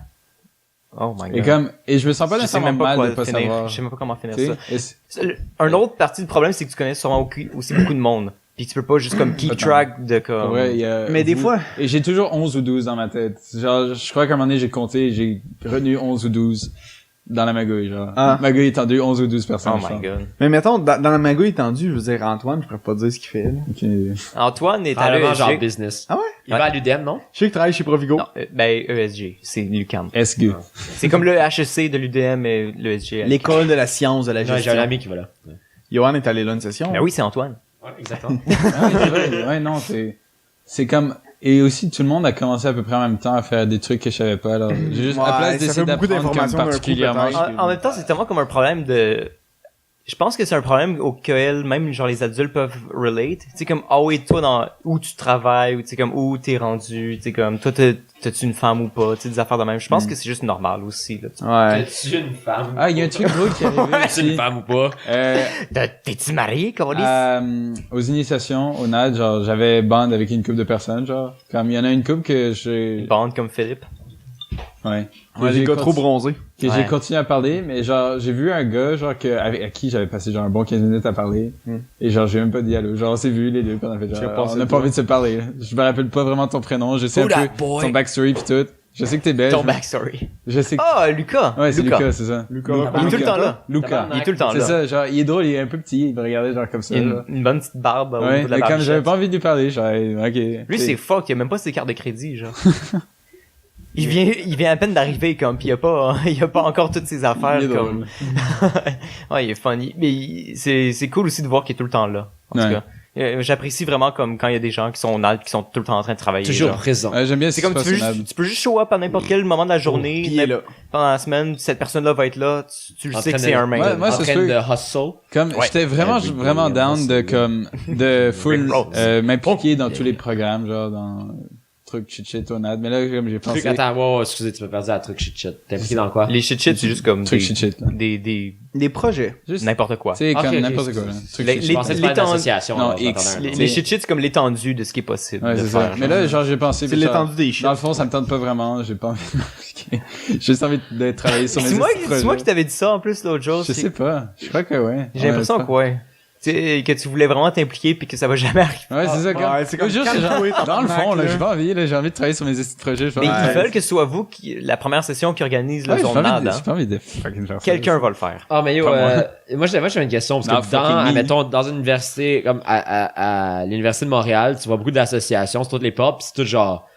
Oh my god. Et comme, et je me sens pas Je sais nécessairement même pas mal quoi de pas finir. savoir. Je sais même pas comment finir Tu ça. sais, et c'est- Un autre partie du problème, c'est que tu connais sûrement aussi beaucoup de monde. Puis tu peux pas juste comme keep track de comme... ouais, il y a- Mais des vous- fois- Et j'ai toujours 11 ou 12 dans ma tête. Genre, je crois qu'à un moment donné, j'ai compté, j'ai retenu 11 ou 12 dans la magouille, genre. Ah. Magouille étendue, 11 ou 12 personnes. Oh je my pense. god. Mais mettons, dans la magouille étendue, je veux dire, Antoine, je pourrais pas dire ce qu'il fait, là. Ok. Antoine est à Probablement genre l'ESG. business. Ah ouais? Il va à l'UDM, non? Je sais qu'il travaille chez Provigo. Non, ben ESG, c'est l'UQAM. SG. C'est comme le HEC de l'UDM et l'ESG. L'école de la science de la Ouais, j'ai un gestion. ami qui va là. Johan est allé là une session. Ben oui, c'est Antoine. Ouais, exactement. Ouais, non, c'est comme, et aussi, tout le monde a commencé à peu près en même temps à faire des trucs que je savais pas, alors. J'ai juste, Ouais, à place ça d'essayer fait beaucoup d'apprendre comme d'informations d'un coup, particulièrement. peut-être. En même temps, c'est tellement comme un problème de... Je pense que c'est un problème auquel même genre les adultes peuvent relate. Tu sais comme ah oui toi dans où tu travailles ou tu sais comme où t'es rendu, tu sais comme toi t'as-tu une femme ou pas, tu sais des affaires de même. Je pense que c'est juste normal aussi là. Ouais. Es-tu une femme? Ah, il y a un truc drôle qui est arrivé Es-tu une aussi. femme ou pas? T'es-tu marié, Carlis? Aux initiations, au NAD, genre, j'avais bande avec une couple de personnes, genre. Comme, il y en a une couple que j'ai, Bande comme Philippe. ouais. Que Ouais, les j'ai gars trop conti- bronzés. Que Ouais. j'ai continué à parler, mais genre, j'ai vu un gars, genre, à qui j'avais passé genre un bon 15 minutes à parler. Et genre, j'ai même pas dit allô. Genre, on s'est vu les deux, qu'on a fait J'ai genre, pensé on a à pas toi. envie de se parler, là. Je me rappelle pas vraiment ton prénom, je sais Who un that peu boy? ton backstory pis tout. Je sais que t'es belge. Ton backstory. Je sais que... Ah, Lucas! Ouais, c'est Lucas, c'est ça. Lucas. Il est tout le temps là. Luca. Il est tout le temps C'est là. ça, genre, il est drôle, il est un peu petit, il me regardait genre comme ça, Il a genre. une bonne petite barbe au Ouais, niveau de la mais comme j'avais barbichette. pas envie de lui parler, genre, ok. Lui, c'est fuck, il a même pas ses cartes de crédit, genre. Il vient à peine d'arriver, comme, pis il a pas encore toutes ses affaires, Il est comme. drôle. Ouais, il est funny. Mais c'est cool aussi de voir qu'il est tout le temps là. En tout Ouais. cas. J'apprécie vraiment comme quand il y a des gens qui sont tout le temps en train de travailler. Toujours genre. présent. Ouais, j'aime bien C'est ce comme qui tu se peux, passe au juste, NAB. tu peux juste show up à n'importe quel moment de la journée, Puis il est là. pendant la semaine, cette personne-là va être là, tu le En sais que train c'est de- un main. Ouais, moi, en c'est train sûr. de hustle. Comme, Ouais. j'étais vraiment, Everybody vraiment down else. de, comme, de full, Rick Ross. m'impliquer dans tous les programmes, genre, dans, trucs shit au NAD. Mais là, comme j'ai pensé, Truc, attends, wow, excusez, tu m'as perdu la truc shit. T'es impliqué dans quoi? Les shit c'est juste comme trucs shit, là. des Des projets. Juste, n'importe quoi. c'est Ok, comme ok, n'importe c'est- quoi, là. Trucs les- shit Je shit. pensais que c'était une l'étend- association. Non, là, je X. m'attendais à un Les autre. shit c'est comme l'étendue de ce qui est possible. Ouais, de c'est faire, ça. Mais là, genre, j'ai pensé, C'est puis genre, l'étendue des shit. dans le fond, ça me tente pas vraiment, j'ai pas envie de m'impliquer. J'ai juste envie de travailler sur mes C'est moi petits qui projets. t'avais dit ça en plus l'autre jour. Je sais pas. Je crois que ouais. J'ai l'impression Ouais, que ouais. sais, que tu voulais vraiment t'impliquer puis que ça va jamais arriver. Ouais, c'est ça. ouais, c'est comme juste, calme-toi, genre, dans le fond, là, tabarnak, j'ai pas envie, là, j'ai envie de travailler sur mes petits projets. Mais Ouais. ils veulent que ce soit vous qui, la première session qui organise le Ouais, j'ai zone pas envie NAD, de, hein. j'ai pas envie de fucking faire ça. Quelqu'un va le faire. Ah, mais yo, Pas moi, j'avais une question, parce Non, que dans, fucking me. admettons, dans une université, comme à l'université de Montréal, tu vois beaucoup d'associations, c'est toutes les portes, pis c'est tout genre,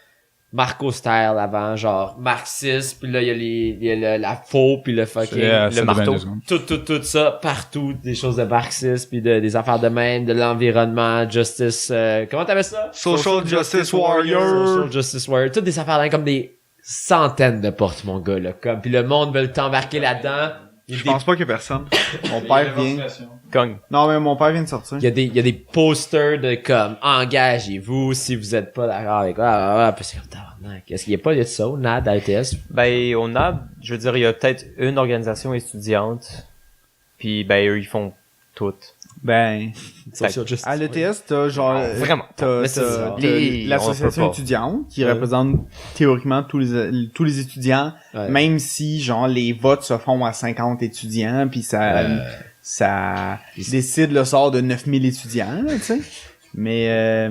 Marco Style avant, genre, marxiste, puis là, il y a la faux, puis le fucking, Le marteau. tout ça, partout, des choses de marxisme, puis des affaires de même, de l'environnement, justice, comment t'appelles ça? Social Justice Warrior. Social Justice Warrior, toutes des affaires là, comme des centaines de portes, mon gars, là, comme, puis le monde veut t'embarquer là-dedans. Il y a Je des- pense pas qu'il y a personne. Mon père vient. Cogne. Non, mais mon père vient de sortir. il y a des posters de comme, engagez-vous si vous êtes pas d'accord avec quoi, puis c'est comme, tabarnak. Est-ce qu'il y a pas de ça au NAD, à l'ETS? Ben, on a, je veux dire, il y a peut-être une organisation étudiante, puis ben, eux, ils font toutes. Ben, Social Justice à l'ETS, t'as genre... Vraiment. T'as Mais c'est ça. l'association On peut pas. étudiante qui Ouais. représente théoriquement tous les étudiants, Ouais. même si genre les votes se font à 50 étudiants, puis ça décide le sort de 9000 étudiants, là, tu sais. Mais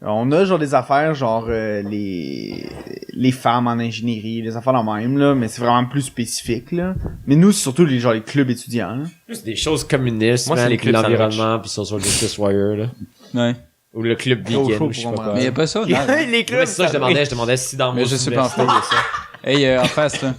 on a genre des affaires genre les femmes en ingénierie, les affaires dans même là, mais c'est vraiment plus spécifique là. Mais nous c'est surtout les clubs étudiants. Là. Plus des choses communistes, Moi, c'est man, les puis clubs l'environnement, puis Social Justice Warrior, là. Ouais. Ou le club Au vegan, chaud ou je sais pour pas moi. quoi. Mais y a pas ça, non? Les clubs, Ouais, c'est ça, je demandais si dans Mais mon je sais pas en université, France. il y a ça. Hey, en face, là.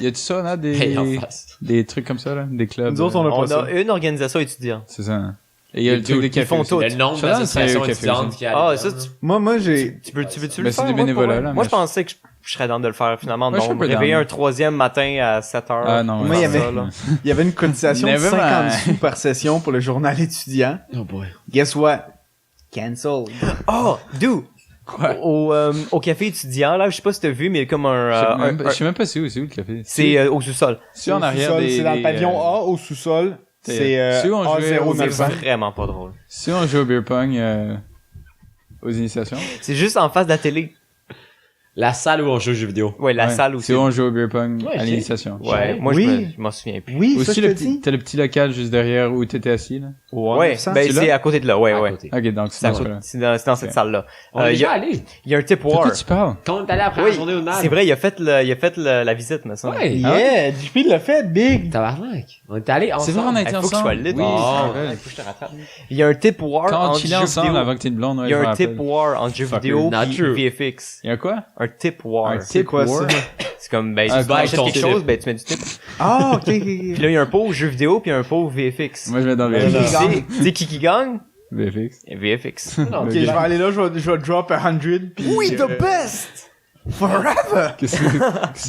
Y a-tu ça, là, Hey, en face. des trucs comme ça, là? Des clubs? Nous autres on a pas On ça. a une organisation étudiante. C'est ça. Hein. Et y a le truc des cafés. font aussi. tout. Le nombre Ça, là, d'associations c'est au café étudiantes aussi. qu'il y a. Ah, là-dedans, ça, là. Moi j'ai veux-tu Ben, le c'est faire? du moi, bénévolat, pour là, vrai? Moi, mais je pensais que je serais dans de le faire, finalement. Moi, je suis Non, un peu réveiller down. un troisième matin à 7h. Ah, non, Moi, il y avait- ça, là. il y avait une cotisation de Never 50 mind. sous par session pour le journal étudiant. Oh boy. Guess what? Cancel. Oh, dude! Quoi? Au café étudiant, là, je sais pas si t'as vu, mais il y a comme Je sais même pas c'est où le café. c'est au sous-sol. C'est en arrière Sous-sol, des... c'est dans le des, pavillon A au sous-sol. C'est si on jouait au C'est A0900. vraiment pas drôle. Si on joue au beer pong aux initiations. C'est juste en face de la télé. La salle où on joue aux jeux vidéo. Ouais, la Ouais. salle aussi. Si on joue au beer pong Ouais, à ok. l'initiation. Ouais, moi, Oui. je m'en souviens plus. Oui, ça Aussi, je te le dis. petit, t'as le petit local juste derrière où t'étais assis, là. Au Ouais, A900. ben c'est c'est là? à côté de là, ouais, À ouais. côté. Ok, donc C'est à c'est côté- là. c'est dans cette Ok. salle-là. On est Il y déjà a- allé. il y a un tip De war. quoi tu parles? Quand on est allé après la Oui, journée au NAD. c'est vrai, il a fait la visite, me semble. Ouais. Yeah, JP l'a fait, big. Tabarnak. On est allé ensemble. C'est vrai, on a été Il faut que je ensemble. sois lit. Oui, Oh. je me rappelle. Faut que je te rattrape. Il y a un tip war Quand on entre chillait jeux ensemble vidéo. avant que t'aies une blonde, ouais, Il y a je me un tip rappelle. war entre jeux Fucker. vidéo Not et true. VFX. Il y a quoi? Un tip war. Un C'est tip quoi war? ça? C'est comme, ben, Ah, tu ben, achètes ton quelque tip. chose, ben, tu mets du tip. Ah, ok, ok, Puis ok. là, il y a un pot jeux vidéo puis un pot VFX. Moi, je vais dans le Qui VFX. gagne? Tu sais qui gagne? VFX. VFX. Non, Ok, je vais aller là, je vais drop 100, puis... Oui, the best! Forever! Qu'est-ce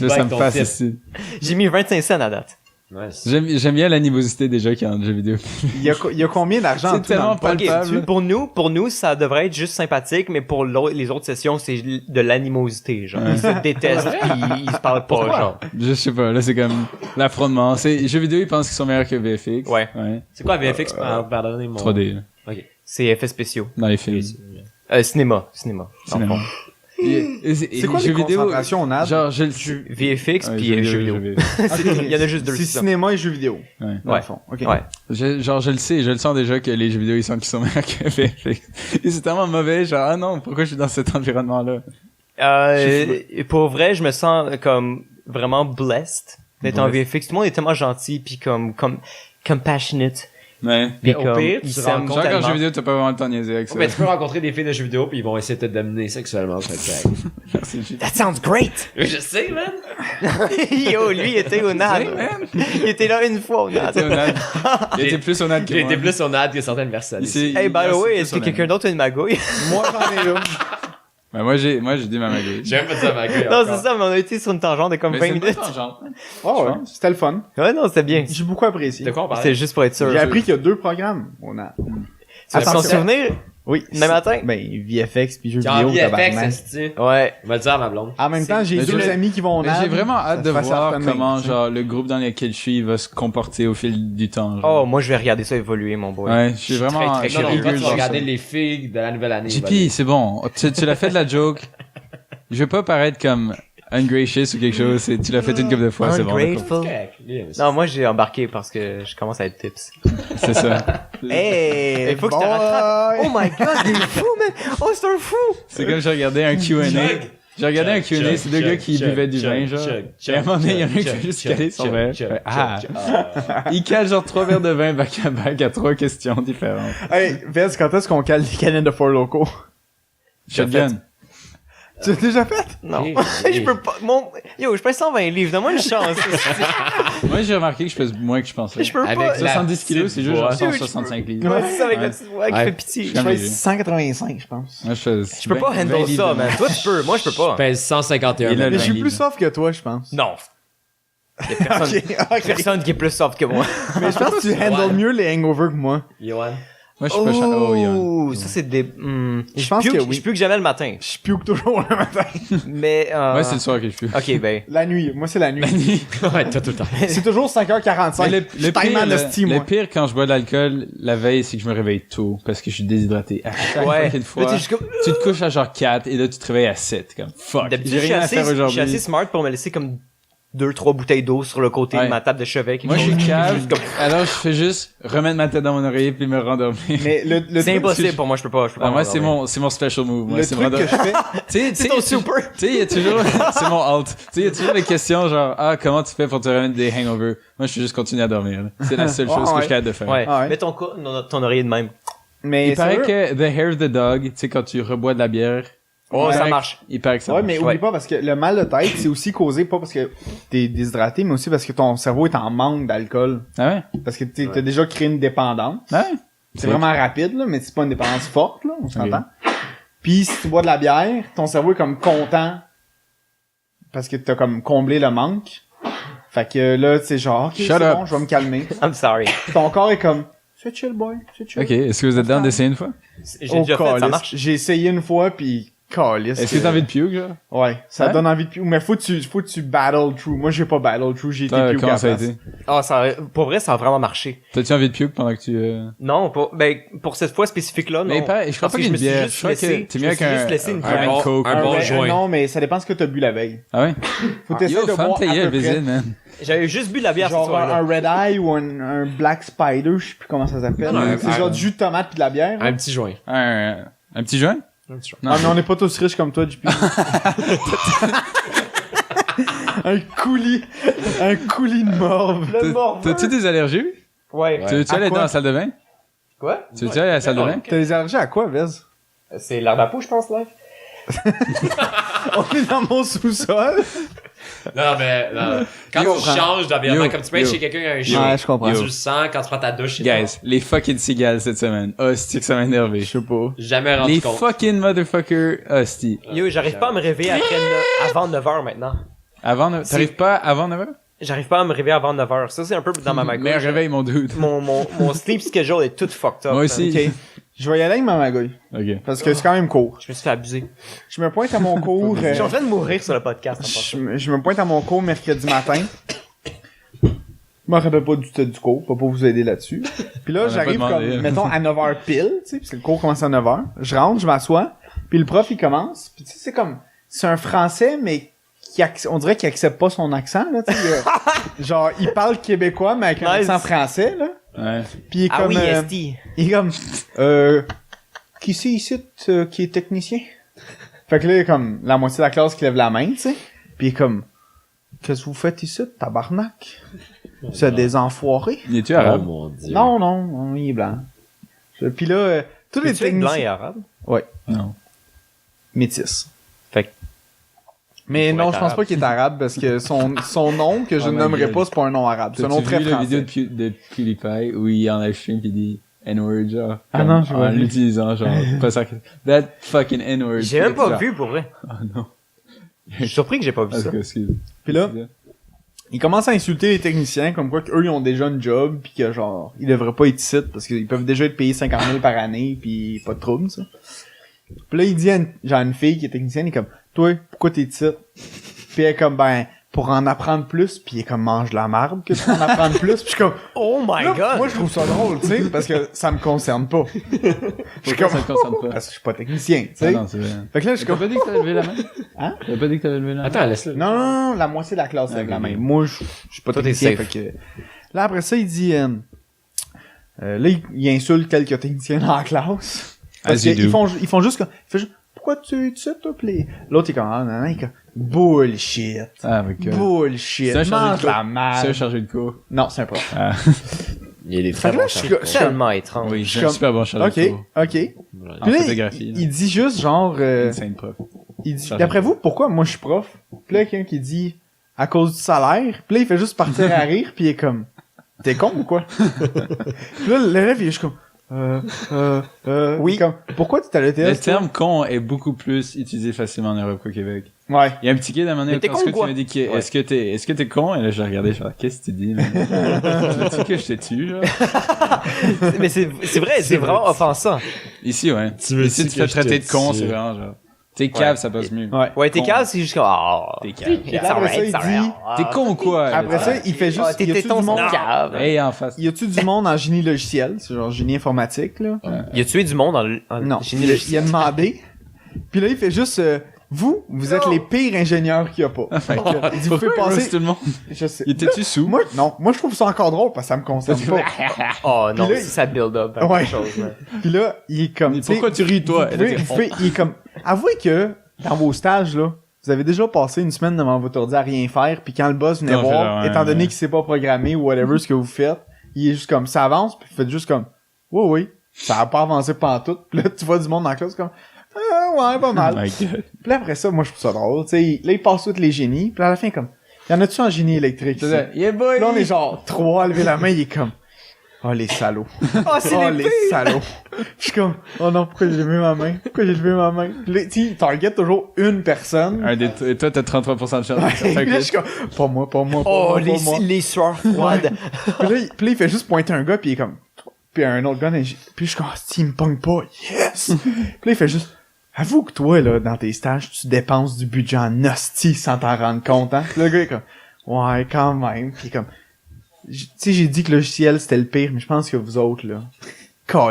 que ça me ton passe tip. ici? J'ai mis 25 cents à date. Nice. J'aime bien l'animosité des gens qui ont en jeu vidéo. Il y a combien d'argent en C'est tout dans tellement le pot? palpable. Pour nous, ça devrait être juste sympathique, mais pour les autres sessions, c'est de l'animosité, genre. Ouais. Ils se détestent pis ils se parlent pas, genre. Je sais pas, là c'est comme l'affrontement. C'est jeux vidéo, ils pensent qu'ils sont meilleurs que VFX. Ouais. C'est quoi VFX? Pardonnez mon... 3D là, C'est effets spéciaux. dans les films. Cinéma. dans le fond. C'est quoi les jeux vidéo? concentrations au NAD? Genre je le VFX Ouais, puis jeux vidéo. Il y en a juste deux. C'est ça. cinéma et jeux vidéo. Ouais. Dans le fond. Ok. Ouais. Je le sais, je le sens déjà que les jeux vidéo ils sentent qu'ils sont meilleurs que VFX. Et c'est tellement mauvais, genre ah non, pourquoi je suis dans cet environnement là? Pour vrai, je me sens comme vraiment blessed d'être en Blessed. VFX. Tout le monde est tellement gentil puis comme compassionate. Ouais. Mais Puis au comme pire, ils tu s'aiment Genre qu'en tellement. jeu vidéo t'as pas vraiment le temps de niaiser avec ça. Mais tu peux rencontrer des filles de jeux vidéo puis ils vont essayer de te dominer sexuellement. Ça fait que- C'est juste- That sounds great! Je sais, man. Yo, lui, il était au NAD. Il était là une fois au Il était NAD. au NAD. Il était plus au NAD que J'ai moi. été plus au NAD que certaines personnes. Il s'est- Hey, by il- the way, il- est-ce que il- quelqu'un d'autre a une magouille? Moi, j'en ai une. Ben moi j'ai dit ma magouille. J'ai même pas dit ça à ma gueule. Non, c'est ça, mais on a été sur une tangente de comme Mais 20 c'est une bonne minutes. tangente. Oh, ouais. C'était le fun. Ouais, non, c'était bien. J'ai beaucoup apprécié. De quoi on parlait? C'était juste pour être sûr. J'ai appris qu'il y a 2 programmes au NAD. Tu vas t'en Attention. souvenir? Oui. Demain matin? Ben, VFX puis jeux T'es en vidéo, VFX, tabarnak. esti. Ouais. On va le dire à ma blonde. En même temps, j'ai Mais 2 j'ai- amis qui vont au Mais NAD. j'ai vraiment hâte de Ça se fait voir certainement, comment tu sais. genre le groupe dans lequel je suis va se comporter au fil du temps. Genre. Oh, moi, je vais regarder ça évoluer, mon boy. Ouais, je suis vraiment très, très Non, non, curieux toi, de tu vas voir regarder ça. les filles de la nouvelle année. JP, c'est bon. Tu l'as fait de la joke. Je veux pas paraître comme ungracious ou quelque chose, tu l'as fait une couple de fois, c'est bon. d'accord. Ungrateful. Correct. Yeah, mais Non, moi j'ai embarqué parce que je commence à être tips. C'est ça. Hey! Il faut que je te rattrape. Oh my god, il est fou, man! Oh, c'est un fou! C'est comme j'ai regardé un Q&A. J'ai regardé un Q&A, c'est deux gars qui buvaient du vin, genre. Et à un moment donné, il y en a un qui a juste calé son verre. Il cale genre 3 verres de vin back à back à 3 questions différentes. Hey, Vez, quand est-ce qu'on cale les canettes de Four Loko? Shotgun. Tu l'as déjà fait? Non. Hey, Je peux pas. Yo, je pèse 120 livres, donne-moi une chance. Moi, j'ai remarqué que je pèse moins que je pensais. Je peux Avec pas. la 70 kilos, c'est juste genre voix. 165 livres. Ouais, c'est ça avec Ouais. la petite voix qui Ouais. fait pitié. Je Je fais léger. 185, je pense. Moi, je fais Je peux pas 20 handle livres ça, de man. moins. Toi, tu peux. Moi, je peux pas. Je pèse 151. Et là, Mais le je suis livre. plus soft que toi, je pense. Non. Y a personne, Ok. personne qui est plus soft que moi. Mais je pense que tu handles mieux les hangovers que moi. Johan. Moi, je suis pas Oh, yeah. Oh, ça c'est des. Je pense que oui. Je pue que jamais le matin. Je puke toujours le matin. Mais. Moi, c'est le soir que je fume. Ok, ben. La nuit. Moi, c'est la nuit. Ouais, toi tout le temps. C'est toujours 5h45. Mais Je suis tellement esti, moi. le pire quand je bois de l'alcool la veille, c'est que je me réveille tôt parce que je suis déshydraté. À chaque Ouais. fucking fois, Là, t'es juste comme- tu te couches à genre 4 et là tu te réveilles à 7 comme fuck. D'habitude, J'ai rien à faire je suis aujourd'hui. assez smart pour me laisser comme 2-3 bouteilles d'eau sur le côté Ouais. de ma table de chevet. quelque Moi, je chose. suis calme. Juste comme- Alors, je fais juste remettre ma tête dans mon oreiller puis me rendormir. Mais le C'est truc, impossible pour moi, je peux pas. Ah, moi, c'est m'endormir. mon special move. Moi, le c'est truc que je fais, c'est ton super. Tu sais, il y a toujours, c'est mon alt. Tu sais, il y a toujours des questions genre, comment tu fais pour te remettre des hangovers? Moi, je suis juste continuer à dormir. là. C'est la seule chose que je suis capable de faire. Ouais. Ah ouais. Mets ton oreiller de même. mais Il paraît sérieux? que the hair of the dog, tu sais, quand tu rebois de la bière. Oh, il ça paraît marche. Il paraît que ça Ouais, marche. mais oublie pas parce que le mal de tête, c'est aussi causé pas parce que t'es déshydraté, mais aussi parce que ton cerveau est en manque d'alcool. Ah ouais? Parce que t'as déjà créé une dépendance. Ah ouais? C'est vraiment rapide, là, mais c'est pas une dépendance forte, là, on s'entend. Puis si tu bois de la bière, ton cerveau est comme content parce que t'as comme comblé le manque. Fait que là, tu sais, genre, ok, Shut c'est up. bon, je vais me calmer. I'm sorry. Ton corps est comme, c'est chill, boy, c'est chill. Ok, est-ce que vous êtes down d'essayer une fois? J'ai Oh, déjà fait, ça calice. marche. J'ai essayé une fois, puis calice. Est-ce que t'as envie de puke, genre? Ouais, ça Ouais? donne envie de puke. Mais faut que tu battle through. Moi, j'ai pas battle through, j'ai été Toi, puke à comment la ça a place. été? Ah, pour vrai, ça a vraiment marché. T'as-tu envie de puke pendant que tu, Non, pour cette fois spécifique-là, non. Mais pareil, je crois Parce pas que qu'il y ait je me une suis bière. juste Je crois que laissé- t'es je mieux me suis qu'un juste laissé une un bon- Coke. un bon Ouais, joint. non, mais ça dépend ce que t'as bu la veille. Ah ouais? Faut t'essayer Yo, de femme boire ta à gueule, peu près. Bézine, man. J'avais juste bu de la bière ce Genre soir-là. un Red Eye ou un Black Spider, je sais plus comment ça s'appelle. Non, C'est genre du jus de tomate pis de la bière. Un petit joint. Un petit joint? Un petit joint. Non. Ah, mais on est pas tous riches comme toi, JP. un coulis de morve. Le morveux. T'as-tu des allergies? Ouais. Tu veux-tu À aller quoi? dans la salle de bain? Quoi? Tu veux-tu aller à la salle de bain? T'as des allergies à quoi, Vez? C'est l'herbe à peau, je pense, là. On est dans mon sous-sol. Non, mais non. Quand Yo, tu changes d'environnement, yo, comme tu peux être yo. chez quelqu'un qui a un Ouais, chien, je comprends. tu le sens quand tu prends ta douche. c'est Guys, les fucking cigales cette semaine. Hostie que ça m'a énervé. Je sais pas. jamais rendu Les compte. fucking motherfuckers hostie. Yo, j'arrive pas à me réveiller avant 9h maintenant. T'arrives pas avant 9h? J'arrive pas à me réveiller avant 9h. Ça, c'est un peu dans ma Mais magouille. réveille mon dude. Mon sleep schedule est tout fucked up. Moi aussi. Ok. Je vais y aller avec ma magouille. Ok. Parce que c'est quand même court. Je me suis fait abuser. Je me pointe à mon cours. Je suis en train de mourir sur le podcast. en passant. Je me pointe à mon cours mercredi matin. Je me rappelle pas du tout du cours, pas pour vous aider là-dessus. Puis là, On a j'arrive pas demandé. comme, mettons, à 9h pile, tu sais, parce que le cours commence à 9h. Je rentre, je m'assois, puis le prof, il commence. Puis tu sais, c'est comme, c'est un français, mais on dirait qu'il accepte pas son accent, là, tu sais. Genre, il parle québécois, mais avec un Nice. accent français, là. Ouais. Puis il est Ah comme, oui, ST. il est comme, qui c'est ici qui est technicien? Fait que là, il y a comme la moitié de la classe qui lève la main, tu sais. Puis il est comme, qu'est-ce que vous faites ici, tabarnak? C'est des enfoirés? Il est-tu Oh arabe? mon dieu. Non, il est blanc. Puis là, tous les Peux-tu être blanc et techniciens... arabe? Non. Métis. Fait que- Mais Il faut non, être je pense arabe. pas qu'il est arabe, parce que son nom, que je Oh ne my nommerai God. pas, c'est pas un nom arabe. C'est un nom T'as-tu très vu la vidéo français. de PewDiePie où il en a stream pis il dit N-word, genre? Ah comme non, je vois En pas. l'utilisant, genre, pas ça. That fucking N-word. J'ai même pas Genre, vu, pour vrai. Oh non. Je suis surpris que j'ai pas vu En ça. tout cas, excuse. Puis là, il commence à insulter les techniciens, comme quoi qu'eux, ils ont déjà une job, pis que genre, ils devraient pas être ici, parce qu'ils peuvent déjà être payés 50 000 par année, pis pas de trouble, ça. Puis là, il dit à genre une fille qui est technicienne, il est comme, toi, pourquoi t'es ici? Puis elle est comme, ben, pour en apprendre plus, pis il est comme mange de la marde que pour en apprendre plus, pis je suis comme Oh my là, god! moi je trouve ça drôle, tu sais, parce que ça me concerne pas. Je suis Pourquoi ça comme te concerne pas? parce que je suis pas technicien, tu Ah sais. non, c'est vrai. Fait que là je suis T'as comme pas dit que t'avais levé la main? Hein? T'as pas dit que t'avais levé la main? Attends, laisse-le. non, la moitié de la classe lève Ok, la main. ok. Moi je suis pas Toi, t'es technicien, safe. fait que là après ça il dit là il insulte quelques techniciens dans la classe. Parce As you qu'ils do. font juste comme pourquoi tu sais toi pis l'autre est comme ah non, il est comme bullshit. Ah, my god. Bullshit. C'est un chargé Mange de la C'est un merde. chargé de cours. Non, c'est un prof. Ah, Il y a des Fait très que là, bons je suis chats. je suis comme Tellement étrange. oui, je j'ai suis un super bon chargé de OK, cours. OK. Puis En là, photographie. là. il dit juste genre Insane prof. il dit Chargé. d'après vous pourquoi moi je suis prof? Puis là quelqu'un qui dit à cause du salaire. Puis là il fait juste partir à rire puis il est comme t'es con ou quoi? Puis là l'élève il est juste comme oui. Comme, pourquoi tu t'as le Le test? terme con est beaucoup plus utilisé facilement en Europe qu'au Québec. Ouais. Il y a un petit kid à un moment donné, Mais t'es parce con que ou tu quoi? m'as dit que, Ouais. est-ce que t'es con? Et là, j'ai regardé, je fais, qu'est-ce que tu dis, man? Tu veux que je te tue, genre? Mais c'est vrai, c'est vraiment offensant. Ici, ouais. Tu veux Ici, que tu te fais je traiter te de con, tue? c'est vraiment genre. T'es cave, ça passe mieux. Ouais. Ouais, t'es Con. calme, c'est juste comme, ah. T'es cave. Puis là, après ça, il dit, T'es con ou quoi? après ça, il fait juste, T'es y a-tu du téton, monde, c'est cave. Hey, en face. y a-tu du monde en génie logiciel? C'est genre génie informatique, là? Il a tué du monde en Non. génie Il a logiciel. demandé. Puis là, il fait juste, vous êtes les pires ingénieurs qu'il y a pas. Fait que, il dit, vous pouvez Pourquoi il roast passer, tout le monde? je sais. Il était-tu sous? Moi, non. Moi, je trouve ça encore drôle parce que ça me concerne pas. Oh non, Puis là, ça build up. Ouais. Quelque chose, là. Puis là, il est comme, Mais pourquoi tu ris, toi? il est comme, avouez que, dans vos stages, là, vous avez déjà passé une semaine devant votre ordi à rien faire, puis quand le boss venait Non, voir, ouais, étant donné ouais. qu'il sait pas programmer ou whatever ce que vous faites, il est juste comme, ça avance, puis vous faites juste comme, oui, ça a pas avancé pantoute. Puis là, tu vois du monde dans la classe comme, ouais, pas Oh mal. my god. Puis là, après ça, moi, je trouve ça drôle, tu sais, là, il passe tous les génies, puis à la fin, comme, y en a-tu en génie électrique? C'est ici? ça. Yeah, boy! Puis là, on est genre 3 à lever la main, il est comme, oh, les salauds. Oh, c'est Oh, les les salauds. Je suis comme, oh non, pourquoi j'ai levé ma main? Pourquoi j'ai levé ma main? Puis là, tu sais, il target toujours une personne. Et toi, t'as 33% de chance. Ouais, Fait puis là, que- je suis comme, pas moi, pas moi, pas Oh, moi, pas moi. les sueurs froides. Puis là, il fait juste pointer un gars, puis il est comme, puis un autre gars, puis je suis comme, ah, si, il me pogne pas, yes! Puis là, il fait juste, avoue que toi, là, dans tes stages, tu dépenses du budget en hostie sans t'en rendre compte, hein? Puis le gars est comme, ouais, quand même. Puis comme, tu sais, j'ai dit que le logiciel, c'était le pire, mais je pense que vous autres, là,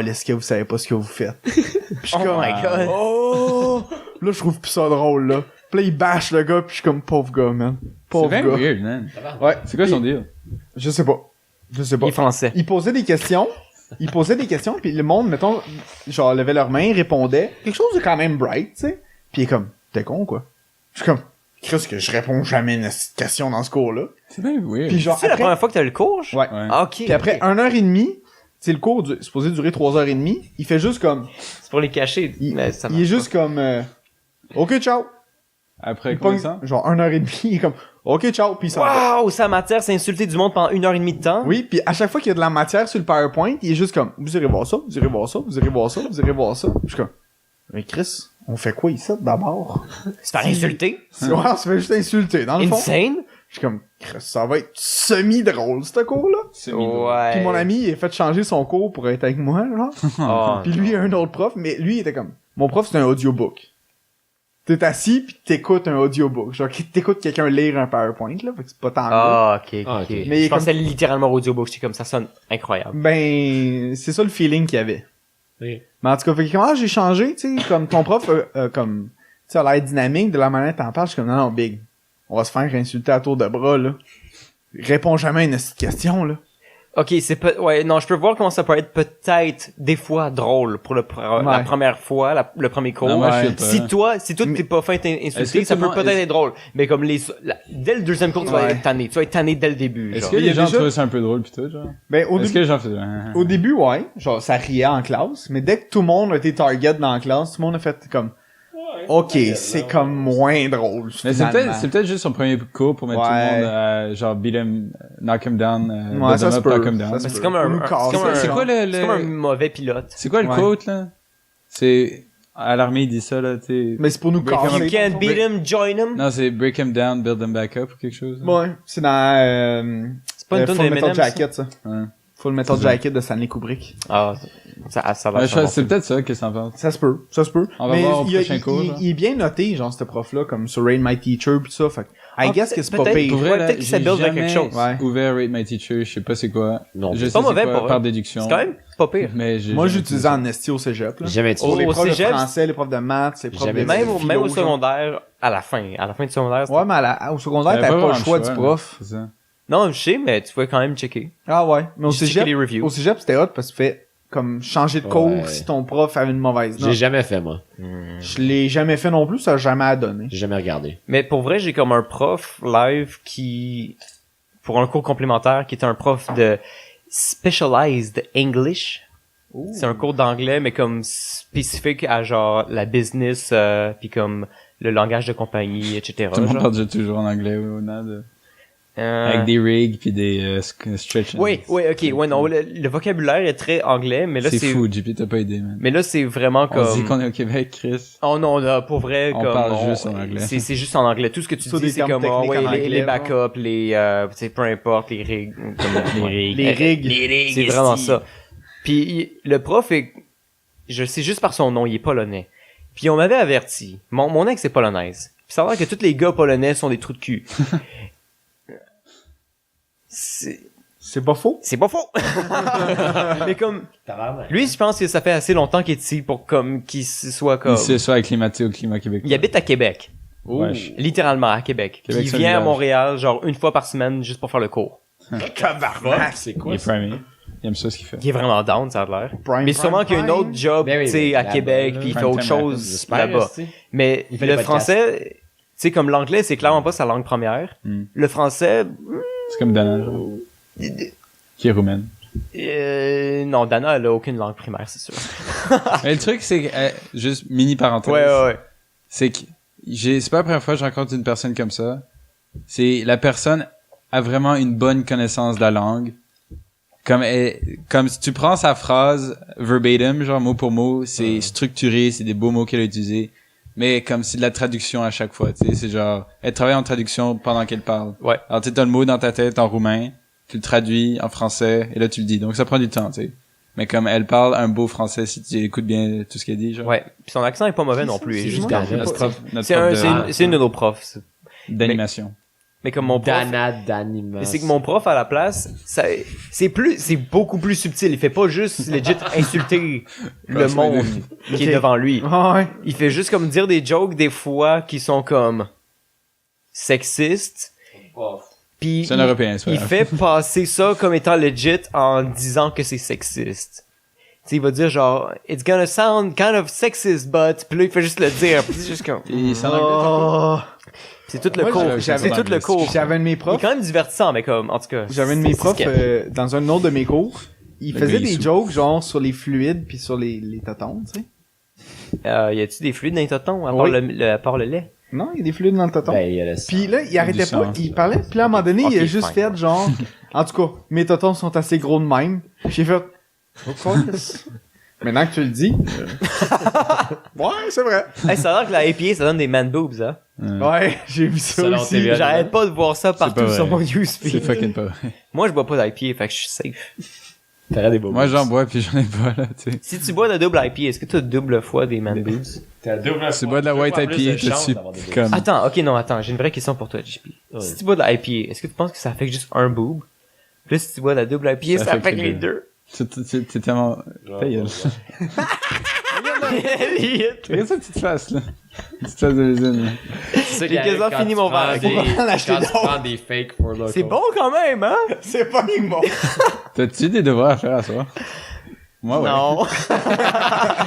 est-ce que vous savez pas ce que vous faites? Puis je suis Oh comme, my god. oh! Là, je trouve plus ça drôle, là. Puis là, il bâche le gars, puis je suis comme, pauvre gars, man. C'est Pauvre bien gars. weird, man. Ouais. C'est quoi son deal? Je sais pas. Je sais pas. Il est français. Il posait des questions. Puis le monde, mettons, genre, levait leurs mains, répondait. Quelque chose de quand même bright, tu sais. Puis il est comme, t'es con, quoi. Je suis comme, qu'est-ce que je réponds jamais à une question dans ce cours-là. C'est bien weird. Puis genre, C'est la après, première fois que t'as le cours? ouais. Ouais. Ah, ok. Puis après 1h30, c'est le cours supposé durer 3h30. Il fait juste comme, C'est pour les cacher. il, mais ça il est marche juste comme, ok, ciao. Après Il combien de pogne, temps? genre 1h30, il est comme, ok, ciao, puis il s'en va. Waouh, sa matière, c'est insulter du monde pendant 1h30 de temps. Oui, puis à chaque fois qu'il y a de la matière sur le PowerPoint, il est juste comme, vous irez voir ça, vous irez voir ça, vous irez voir ça, vous irez voir ça. Je suis comme, mais Chris, on fait quoi ici d'abord? Se faire insulter. Ouais, on se fait juste insulter, dans le fond. Insane. Je suis comme, Chris, ça va être semi-drôle, ce cours-là. Ouais. Puis mon ami, il a fait changer son cours pour être avec moi, genre. Oh, Puis lui, il a un autre prof, mais lui, il était comme, mon prof, c'est un audiobook. T'es assis, pis t'écoutes un audiobook. Genre, t'écoutes quelqu'un lire un PowerPoint, là, fait que c'est pas tant mieux. Ah, ok, Ah, ok. ok. Mais il est je pensais littéralement au audiobook, c'est comme ça sonne incroyable. Ben, c'est ça le feeling qu'il y avait. Oui. Mais en tout cas, fait que j'ai changé, tu sais, comme ton prof, comme, tu sais, a l'air dynamique de la manière dont t'en parles, je suis comme, non, Big, on va se faire insulter à tour de bras, là. Réponds jamais à une petite question, là. Ok, c'est pas, ouais, non, je peux voir comment ça peut être peut-être des fois drôle pour la Ouais. première fois, le premier cours. Non, moi, je Ouais. suis pas. Si toi Mais- t'es pas fin Est-ce insulté, que ça tout peut le monde- peut-être être drôle. Mais comme dès le deuxième cours, tu vas Ouais. être tanné. Tu vas être tanné dès le début, Est-ce genre. que Il y a les gens déjà- trouvaient ça un peu drôle pis tout, genre? Ben, au Est-ce début, que les gens faisaient... au début, ouais. Genre, ça riait en classe. Mais dès que tout le monde a été target dans la classe, tout le monde a fait comme, ok, c'est comme moins drôle, Mais finalement. c'est peut-être juste son premier cours pour mettre tout Ouais. le monde à, genre, beat him, knock him down, Ouais, build ça him se up, peut. knock him down. Ça se C'est peut. comme un, Ou nous c'est casser, comme un, C'est quoi c'est comme un mauvais pilote. C'est quoi le Ouais. quote, là? C'est, à l'armée, il dit ça, là, tu sais. Mais c'est pour nous Break casser. You can't beat him, join him. Non, c'est break him down, build him back up ou quelque chose. là. Ouais, c'est dans, C'est pas une tonne Full de Metal M&M's, ça. Jacket, ça. Ouais. Full Metal Jacket de Stanley Kubrick. Ah, ça va. C'est peut-être ça que ça en pense. Ça se peut. On va Mais voir au il, prochain cours. genre. il est bien noté, genre, ce prof-là, comme sur Rain My Teacher pis ça, fait que, I guess que c'est pas peut-être. pire. Pour vrai, Ouais, là, peut-être que ça j'ai build vers jamais quelque chose. Ouais. ouvert Rate My Teacher, je sais pas c'est quoi. Non, Je c'est sais pas mauvais, c'est quoi, pour par vrai. déduction. C'est quand même pas pire. Mais Moi, j'ai j'utilisais en esti au cégep, là. Jamais Pour les Au profs cégep, de français, les profs de maths, les profs Jamais de vu. philo, Même au genre. secondaire, à la fin du secondaire. Ouais, mais au secondaire, t'avais pas le choix du prof. C'est ça. Non, je sais, mais tu pouvais quand même checker. Ah ouais. Mais au J'ai checké cégep, les reviews. au cégep, c'était hot parce que tu fais, comme, changer de cours Ouais. si ton prof avait une mauvaise J'ai note. jamais fait, moi. Je l'ai jamais fait non plus, ça a jamais donné. J'ai jamais regardé. Mais pour vrai, j'ai comme un prof live pour un cours complémentaire, qui est un prof de Specialized English. C'est un cours d'anglais, mais comme spécifique à genre la business, puis comme le langage de compagnie, etc. Tout le monde genre. parle déjà toujours en anglais, oui, Nad. Euh, Avec des rigs pis des stretch. Oui, ok, ouais, non, le vocabulaire est très anglais, mais là c'est c'est... fou, JP t'as pas aidé, man. Mais là c'est vraiment On dit comme... qu'on est au Québec, Chris. Oh non, là, pour vrai, On comme... parle juste en anglais. C'est juste en anglais. Tout ce que tu Sur dis, des c'est termes comme, techniques ouais, en les anglais, backups, tu sais, peu importe, les rigs. Comme, Les rigs. Les rigs. C'est vraiment ça. Puis le prof est... Je sais juste par son nom, il est polonais. Puis on m'avait averti. Mon ex est polonaise. Puis ça a l'air que tous les gars polonais sont des trous de cul. C'est pas faux. C'est pas faux. Mais comme lui, je pense que ça fait assez longtemps qu'il est ici pour comme qu'il soit comme Il se soit acclimaté au climat québécois. il habite à Québec, Wesh. littéralement à Québec. Québec, Il c'est un vient à village. Montréal genre une fois par semaine juste pour faire le cours. Tabarnak. C'est Il quoi est ça? primé. Il aime ça ce qu'il fait. Il est vraiment down, ça a l'air. Prime, Mais sûrement qu'il y a une autre job, Ben oui, tu sais, à là-bas, Québec, là. puis il fait Prime autre time chose J'espère, là-bas. esti. Mais Il fait le des podcasts. français, tu sais, comme l'anglais, c'est clairement pas sa langue première. Hmm. Le français, C'est comme Dana, genre, qui est roumaine. non, Dana, elle a aucune langue primaire, c'est sûr. Mais le truc, c'est que, juste mini parenthèse. Ouais. C'est que c'est pas la première fois que je rencontre une personne comme ça. C'est la personne a vraiment une bonne connaissance de la langue. Comme si tu prends sa phrase verbatim, genre mot pour mot, c'est structuré, c'est des beaux mots qu'elle a utilisés. Mais comme c'est de la traduction à chaque fois, tu sais, c'est genre, elle travaille en traduction pendant qu'elle parle. Ouais. Alors tu sais, t'as le mot dans ta tête en roumain, tu le traduis en français, et là tu le dis. Donc ça prend du temps, tu sais. Mais comme elle parle un beau français, si tu écoutes bien tout ce qu'elle dit, genre. Ouais. Puis son accent est pas mauvais non plus. il est juste Excuse-moi, correct. j'ai pas- Notre C'est prof c'est une de nos profs. c'est- d'animation. Mais comme mon prof, Dana d'animation. mais c'est que mon prof à la place, c'est beaucoup plus subtil. Il fait pas juste legit insulter le monde qui est devant lui. Ouais. Il fait juste comme dire des jokes des fois qui sont comme sexistes. Puis C'est un Européen, c'est il pas grave. fait passer ça comme étant legit en disant que c'est sexiste. Tu sais, il va dire genre it's gonna sound kind of sexist but puis là il fait juste le dire. Puis c'est juste comme Et c'est en anglais, Oh. c'est tout le Moi, cours. j'avais C'est tout le cours. J'avais un de mes Il est profs. quand même divertissant mais comme en tout cas. J'avais un de mes c'est profs sketch. dans un autre de mes cours. Il Le faisait gars, il des est sous. jokes genre sur les fluides puis sur les totons, tu sais. Y a-tu des fluides dans les totons à part, Oui. à part le lait? Non, il y a des fluides dans le toton. Ben, il y a le sang. Puis là, il arrêtait du pas, sang, il ça. parlait, puis là, à un moment donné, il a Ok, juste fine. fait genre, en tout cas, mes totons sont assez gros de même. J'ai fait, pourquoi? Maintenant que tu le dis. Ouais, c'est vrai. Hey, ça a l'air que la APA ça donne des man boobs, hein? Ouais, j'ai vu ça Selon aussi. TVA. J'arrête pas de voir ça partout pas sur vrai. mon newsfeed. C'est fucking pas vrai. Moi, je bois pas d'IPA, fait que je suis safe. T'aurais des beaux Moi, boobs. j'en bois puis j'en ai pas, là, tu sais. Si tu bois de double IPA, est-ce que tu as double fois des man boobs? T'as double Tu bois de la white IPA, t'as-tu comme... Attends, j'ai une vraie question pour toi, JP. Ouais. Si tu bois de la IPA, est-ce que tu penses que ça affecte juste un boob? Puis là, si tu bois de la double IPA, Ça ça affecte affecte les les deux. T'es tellement... Ta gueule. Regarde sa petite face, là. Une petite face de l'usine, là. C'est J'ai quasiment fini mon verre. Des, Faut en acheter quand tu d'autres. prends des fakes for local. C'est bon quand même, hein? C'est pas bon. T'as-tu des devoirs à faire à soir? Moi, ouais. Non.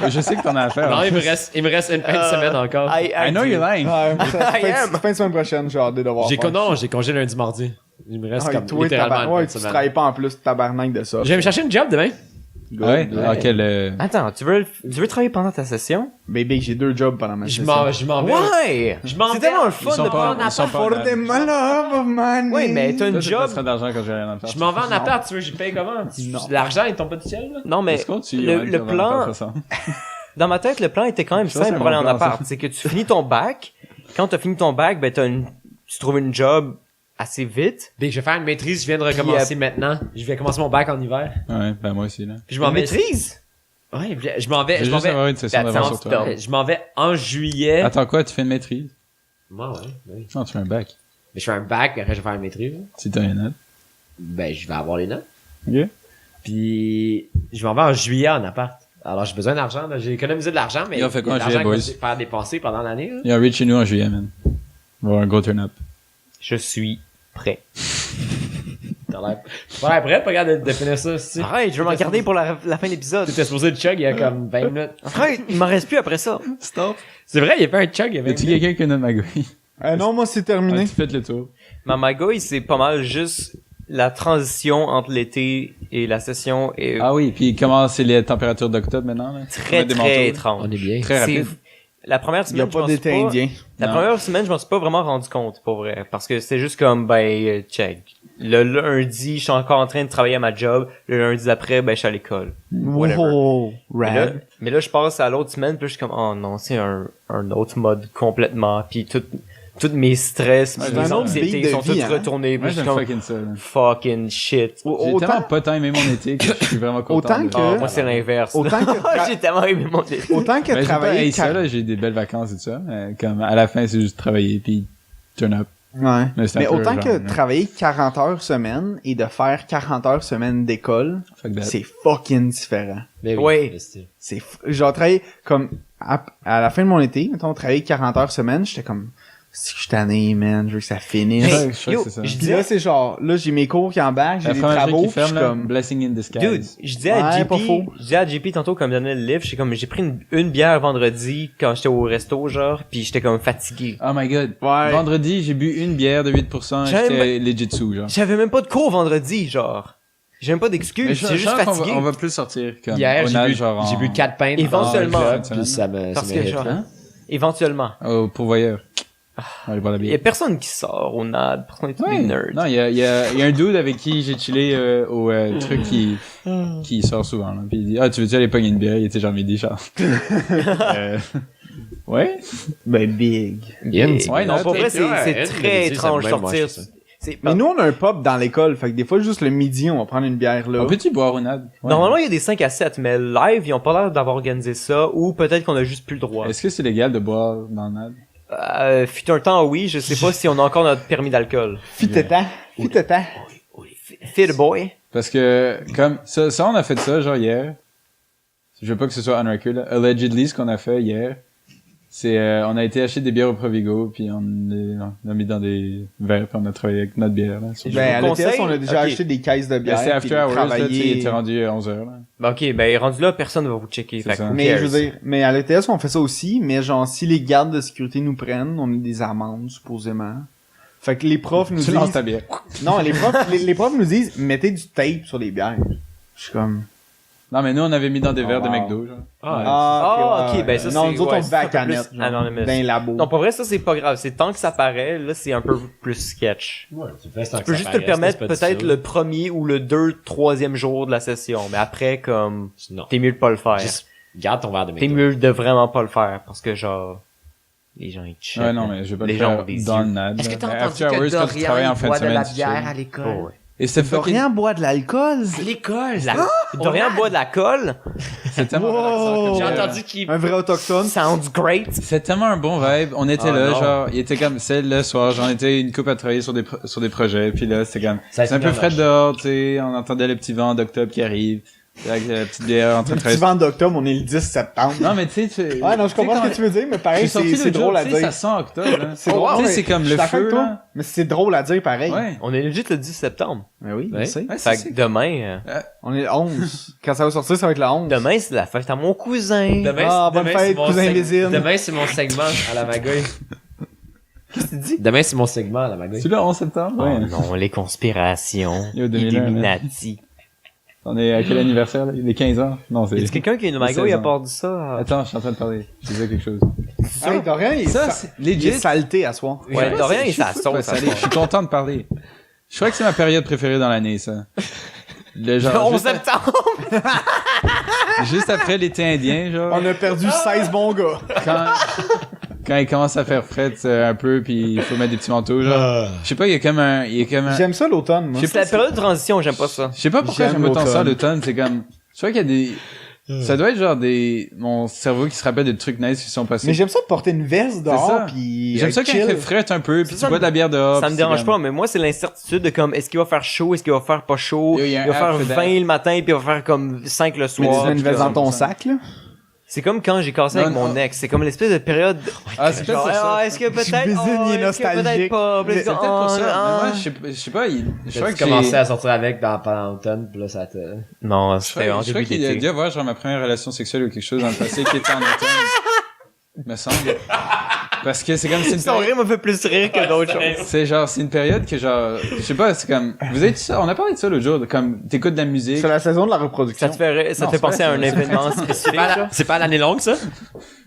Je sais que t'en as à faire. Non, en il me plus. reste une fin de semaine encore. I know you're lying. Ouais, I am. fin de semaine prochaine, j'ai hâte de devoir faire. Non, j'ai congé lundi, mardi. Il me reste Ah, comme toi, littéralement ouais, une tu fin de semaine. travailles pas en plus, tabarnak de ça. Je vais me chercher une job demain. Ouais? Alors quel... Attends, tu veux travailler pendant ta session? Bébé, j'ai 2 jobs pendant ma Je session. m'en vais. Ouais! Je m'en C'est vais. tellement le fun Ils sont de pas- prendre un ils sont appart. pas- For the love of money. Oui, mais t'as une Toi, job. tu passeras d'argent quand j'ai rien à faire. Je m'en vais en appart, tu veux, j'y paye comment? Non. L'argent, il tombe pas du ciel, là? Non, mais Est-ce qu'on tue, le, ouais, le ça va plan, faire ça. dans ma tête, le plan était quand même Ça, c'est simple un pour aller bon en plan, appart. ça. C'est que tu finis ton bac. Quand t'as fini ton bac, ben tu trouves une job assez vite. Big, je vais faire une maîtrise, je viens de recommencer maintenant. Je vais commencer mon bac en hiver. Ouais, ben moi aussi, là. Puis je m'en vais. Maîtrise? Ouais, je m'en vais. Je Je vais m'en juste vais. avoir une session That d'avance sounds sur toi. dumb. Je m'en vais en juillet. Attends quoi, tu fais une maîtrise? Moi, ouais. Ben oui. Non, tu fais un bac. Mais je fais un bac, après je vais faire une maîtrise. Si t'as une note. Ben, je vais avoir les notes. Ok. Puis, je m'en vais en juillet en appart. Alors, j'ai besoin d'argent, là. J'ai économisé de l'argent, mais Et on fait quoi il y a en de l'argent juillet, que je vais faire dépenser pendant l'année, là. Il y a un reach chez nous en juillet, man. On va avoir un gros turn-up. Je suis prêt. T'as l'air pas prêt, pas regarde de finir ça, si. Arrête, je vais m'en garder pour la fin de l'épisode. T'étais supposé de chug il y a comme 20 minutes. Arrête, il m'en reste plus après ça. Stop. C'est vrai, il a fait un chug il y a 20 Y'a-tu minutes. quelqu'un qui a une magouille? Non, moi, c'est terminé. Tu fais le tour. Ma magouille, c'est pas mal juste la transition entre l'été et la session est Ah oui, puis comment c'est les températures d'octobre maintenant, là? très, Des très manteaux. étrange. On est bien. Très rapide. La première Il y a semaine, je pas m'en suis d'été indien. La Non. première semaine, je m'en suis pas vraiment rendu compte, pour vrai. Parce que c'était juste comme, check. Le lundi, je suis encore en train de travailler à ma job. Le lundi d'après, je suis à l'école. Whatever. Wow, Mais là, je passe à l'autre semaine, puis je suis comme, oh non, c'est un autre mode complètement. Puis tous mes stress, Ouais, puis c'est mes un autre anxiétés beat de sont vie, toutes hein. retournées. Moi, Puis je suis j'aime comme, fucking ça, là. fucking shit. J'ai tellement pas tant aimé mon été que je suis vraiment content. Autant de- que- Ah, moi, c'est l'inverse. Autant que tra- J'ai tellement aimé mon été. Autant que Ben, j'ai pas travailler... haï ça, là, j'ai des belles vacances et tout ça, mais comme, à la fin, c'est juste travailler, puis turn up. Ouais. Mais c'est un Mais peu autant genre, que là. travailler 40 heures semaine et de faire 40 heures semaine d'école, Fuck that. c'est fucking différent. Mais Oui. C'est genre travailler comme à la fin de mon été, mettons travailler 40 heures semaine, j'étais comme si je suis tanné, man, je veux que ça finisse. Ouais, Hey, je crois yo, que c'est ça. je Puis disais, là c'est genre là j'ai mes cours qui embarquent, j'ai La des première travaux, qui puis je ferme, suis là, comme blessing in disguise. dude, je disais à Ouais, JP, pas faux. je disais à JP tantôt quand il me donnait le livre, j'ai pris une bière vendredi quand j'étais au resto, genre, puis j'étais comme fatigué. Oh my god. Ouais. Vendredi, j'ai bu une bière de 8%, J'aime- j'étais legit sous, genre. J'avais même pas de cours vendredi, genre. J'ai même pas Mais d'excuses, je c'est juste pense qu'on fatigué. va- on va plus sortir, comme, Hier, au nage, genre, en- j'ai bu 4 pintes. Éventuellement. en club, puis ça me, Parce ça que mérite, genre, là. éventuellement. Au pourvoyeur. On va aller boire la Il y a bière. personne qui sort au NAD, parce qu'on est tous des nerds. Non, il y a un dude avec qui j'ai chillé au truc qui sort souvent. Là. Puis il dit, ah, tu veux-tu aller pogner une bière? Il était genre midi, genre. Ouais. ben big. Et- Ouais, non, non, pour vrai, peut-être, ouais, c'est elle, très mais étrange c'est ça, moi, sortir. je fais ça. C'est- Mais nous on a un pub dans l'école, fait que des fois juste le midi on va prendre une bière là. On peut-tu boire au NAD? Ouais. Normalement, il y a des 5 à 7, mais live, ils ont pas l'air d'avoir organisé ça, ou peut-être qu'on a juste plus le droit. Est-ce que c'est légal de boire dans le NAD? Fut un temps, oui, je sais pas si on a encore notre permis d'alcool. Fitetan. Fit boy. Parce que, comme, ça, on a fait ça, genre, hier. Je veux pas que ce soit on record, là. Allegedly, ce qu'on a fait hier, c'est, on a été acheter des bières au Provigo, puis on l'a mis dans des verres, puis on a travaillé avec notre bière, là. sur- Je Ben à vous l'ETS on a conseille- déjà ok. acheté des caisses de Ben, bière. c'est after puis hours, là, tu travailler- sais, rendu à 11h, là. Ben, ok, ben, rendu là, personne va vous checker. C'est Fait que ça. who Mais cares? je veux dire, mais à l'ETS on fait ça aussi, mais genre si les gardes de sécurité nous prennent, on a des amendes supposément. Fait que les profs nous Tu lances disent ta bière. non, les profs nous disent mettez du tape sur les bières. Je suis comme Non, mais nous, on avait mis dans des Oh, verres de wow. McDo, genre. Ah, ok, ben, ça, non, c'est- nous autres ouais, on c'est va à un peu canette, plus genre, anonymous. dans les labos. Non, pour vrai, ça, c'est pas grave. C'est tant que ça paraît, là, c'est un peu plus sketch. Ouais, tu fais Tu peux juste te le permettre peut-être le premier ou le 3e jour de la session, mais après, comme, Non. t'es mieux de pas le faire. Juste, garde ton verre de T'es McDo. mieux de vraiment pas le faire, parce que genre, les gens ils checkent. Ouais, non, mais je vais pas Les le gens faire ont des dans yeux. le NAD. Est-ce que là. t'as Mais entendu after hours, que quand tu travailles en Dorian fin de boit de la semaine, tu bière chill. à l'école? Oh, ouais. Et c'était fucking... Dorian boit de l'alcool. L'école! Dorian boit de la colle, C'est tellement Wow. relaxant comme J'ai bière. entendu qu'il... Un vrai autochtone. sounds great. C'est tellement un bon vibe. On était Oh là, non. genre, il était comme, c'est le soir, j'en étais une coupe à travailler sur des projets, puis là, c'était comme, Ça a c'est un été peu bien frais moche. dehors, tu sais, on entendait le petit vent d'octobre qui arrive, avec la petite bière en train de Le petit travailler. vent d'octobre, on est le 10 septembre. Non, mais tu sais, Ouais, non, je comprends ce que tu veux dire, mais pareil, c'est drôle à dire. Ça sent octobre, là. C'est drôle, Tu sais, ouais, c'est comme je le suis d'accord feu, avec toi, là. mais c'est drôle à dire pareil. Ouais. On est legit le 10 septembre. Mais oui, Ouais. je sais. Ouais, Fait c'est que demain, On est le 11. Quand ça va sortir, ça va être le 11. demain, c'est la fête à mon cousin. Ah, bonne fête, cousin Vésine. Demain, c'est mon segment à la magouille. Qu'est-ce que tu dis? Demain, c'est mon segment à la magouille. C'est le 11 septembre? Oh Ouais. non, les conspirations. Yo, 2001, Illuminati. On est à quel anniversaire, là? Il est 15 ans? Non, Y a c'est... quelqu'un qui a une magouille 16 à ans. part de ça? Attends, je suis en train de parler. Je disais quelque chose. Hey, Dorian, il est, Ça, sa- c'est il est legit. saleté à soir. Ouais, Dorian, il Ça s'assaut. Je suis content de parler. Je crois que c'est ma période préférée dans l'année, ça. Le genre, 11 septembre! juste après l'été indien, genre. On a perdu 16 bons gars. quand il commence à faire fret un peu, puis il faut mettre des petits manteaux, genre. Je sais pas, il y a comme un... J'aime ça l'automne, moi. Je sais C'est la période de transition, j'aime pas ça. Je sais pas pourquoi J'aime j'aime autant ça l'automne. l'automne, c'est comme... Je crois qu'il y a des... Ça doit être genre mon cerveau qui se rappelle des trucs nice qui sont passés. Mais j'aime ça de porter une veste dehors, ça. puis J'aime ça quand il fait fret un peu, puis C'est tu ça, bois de la bière dehors. Ça me puis dérange c'est pas, comme- mais moi, c'est l'incertitude de comme, est-ce qu'il va faire chaud, est-ce qu'il va faire pas chaud, Il y a un il va faire after 20 that. le matin, puis il va faire comme 5 le Mais soir. tu mets une puis veste comme- dans ton sac, là. C'est comme quand j'ai cassé avec Non, mon non. ex, c'est comme l'espèce de période... Ah, c'est peut-être Genre, pour ça. ah, est-ce que peut-être... J'imagine, il est est-ce que nostalgique. peut-être pas... Puis C'est C'est là, peut-être pour ça. ah, Mais moi, je sais pas, je crois Tu que commençais j'ai... à sortir avec pendant l'automne, pis là, ça te... Non, Je c'était en crois début qu'il a d'été. dû avoir genre ma première relation sexuelle ou quelque chose dans le passé qui était en automne. Me semble. Parce que c'est comme c'est une Son rire m'a fait plus rire que d'autres choses. c'est une période que genre je sais pas, c'est comme vous avez dit ça, on a parlé de ça l'autre jour, comme t'écoutes de la musique. C'est la saison de la reproduction. Ça te fait, ça Non, te fait c'est penser pas à un ça. événement spécifique, ça? C'est pas l'année longue, ça?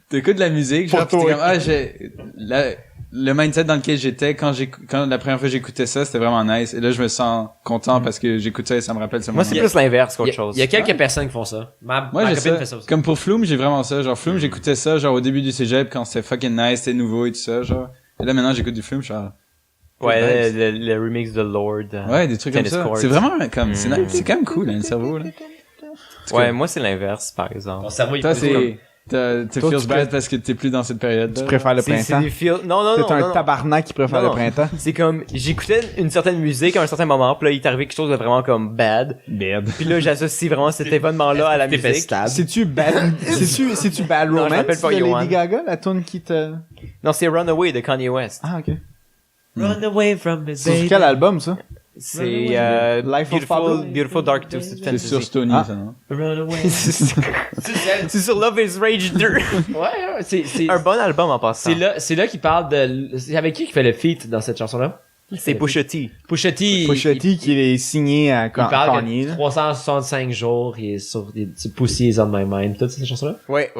T'écoutes de la musique, genre Pour pis t'es toi. comme le mindset dans lequel j'étais quand la première fois que j'écoutais ça, c'était vraiment nice et là je me sens content parce que j'écoute ça et ça me rappelle ce moment. Moi, c'est plus l'inverse qu'autre chose. Il y a quelques personnes qui font ça. Moi, Ma j'ai copine ça. fait ça aussi. Comme pour Flume, j'ai vraiment ça. Genre, Flume, j'écoutais ça, genre, au début du cégep, quand c'était fucking nice, c'était nouveau et tout ça, genre. Et là, maintenant, j'écoute du Flume, genre. Ouais, le remix de Lord. Ouais, des trucs comme Tennis ça. Courts. C'est vraiment comme, c'est quand même cool, hein, le cerveau, là. Ouais, moi, c'est l'inverse, par exemple. Ton cerveau, il Toi, fait comme- c'est, tu Toi, feels tu bad parce que t'es plus dans cette période. Tu préfères le C'est printemps. des feel... Non, non, non, T'es non, un non. tabarnak qui préfère Non, le non. printemps. C'est comme, j'écoutais une certaine musique à un certain moment, puis là, il est arrivé quelque chose de vraiment comme bad. Merde. Puis là, j'associe vraiment cet événement-là à la T'es musique. festable. C'est-tu Bad, c'est-tu Bad Non, je Romance m'appelle pas de Johan. Lady Gaga, la tune qui te... Non, c'est Runaway de Kanye West. Ah, ok. Run away from me, C'est sur quel album, ça? C'est Life of Pablo. Beautiful Dark Twisted C'est Fantasy. sur Stony, Ah. ça, non? Run away. C'est sur Love is Rage 2. Ouais, c'est... Un bon album en passant. C'est là qu'il parle de... C'est avec qui fait le feat dans cette chanson-là? C'est Pusha T. Pusha T. Pusha T qui est signé à Il parle Kanye. que là. 365 jours, il est sur des Pussy is on my mind. Toute cette chanson-là? Ouais.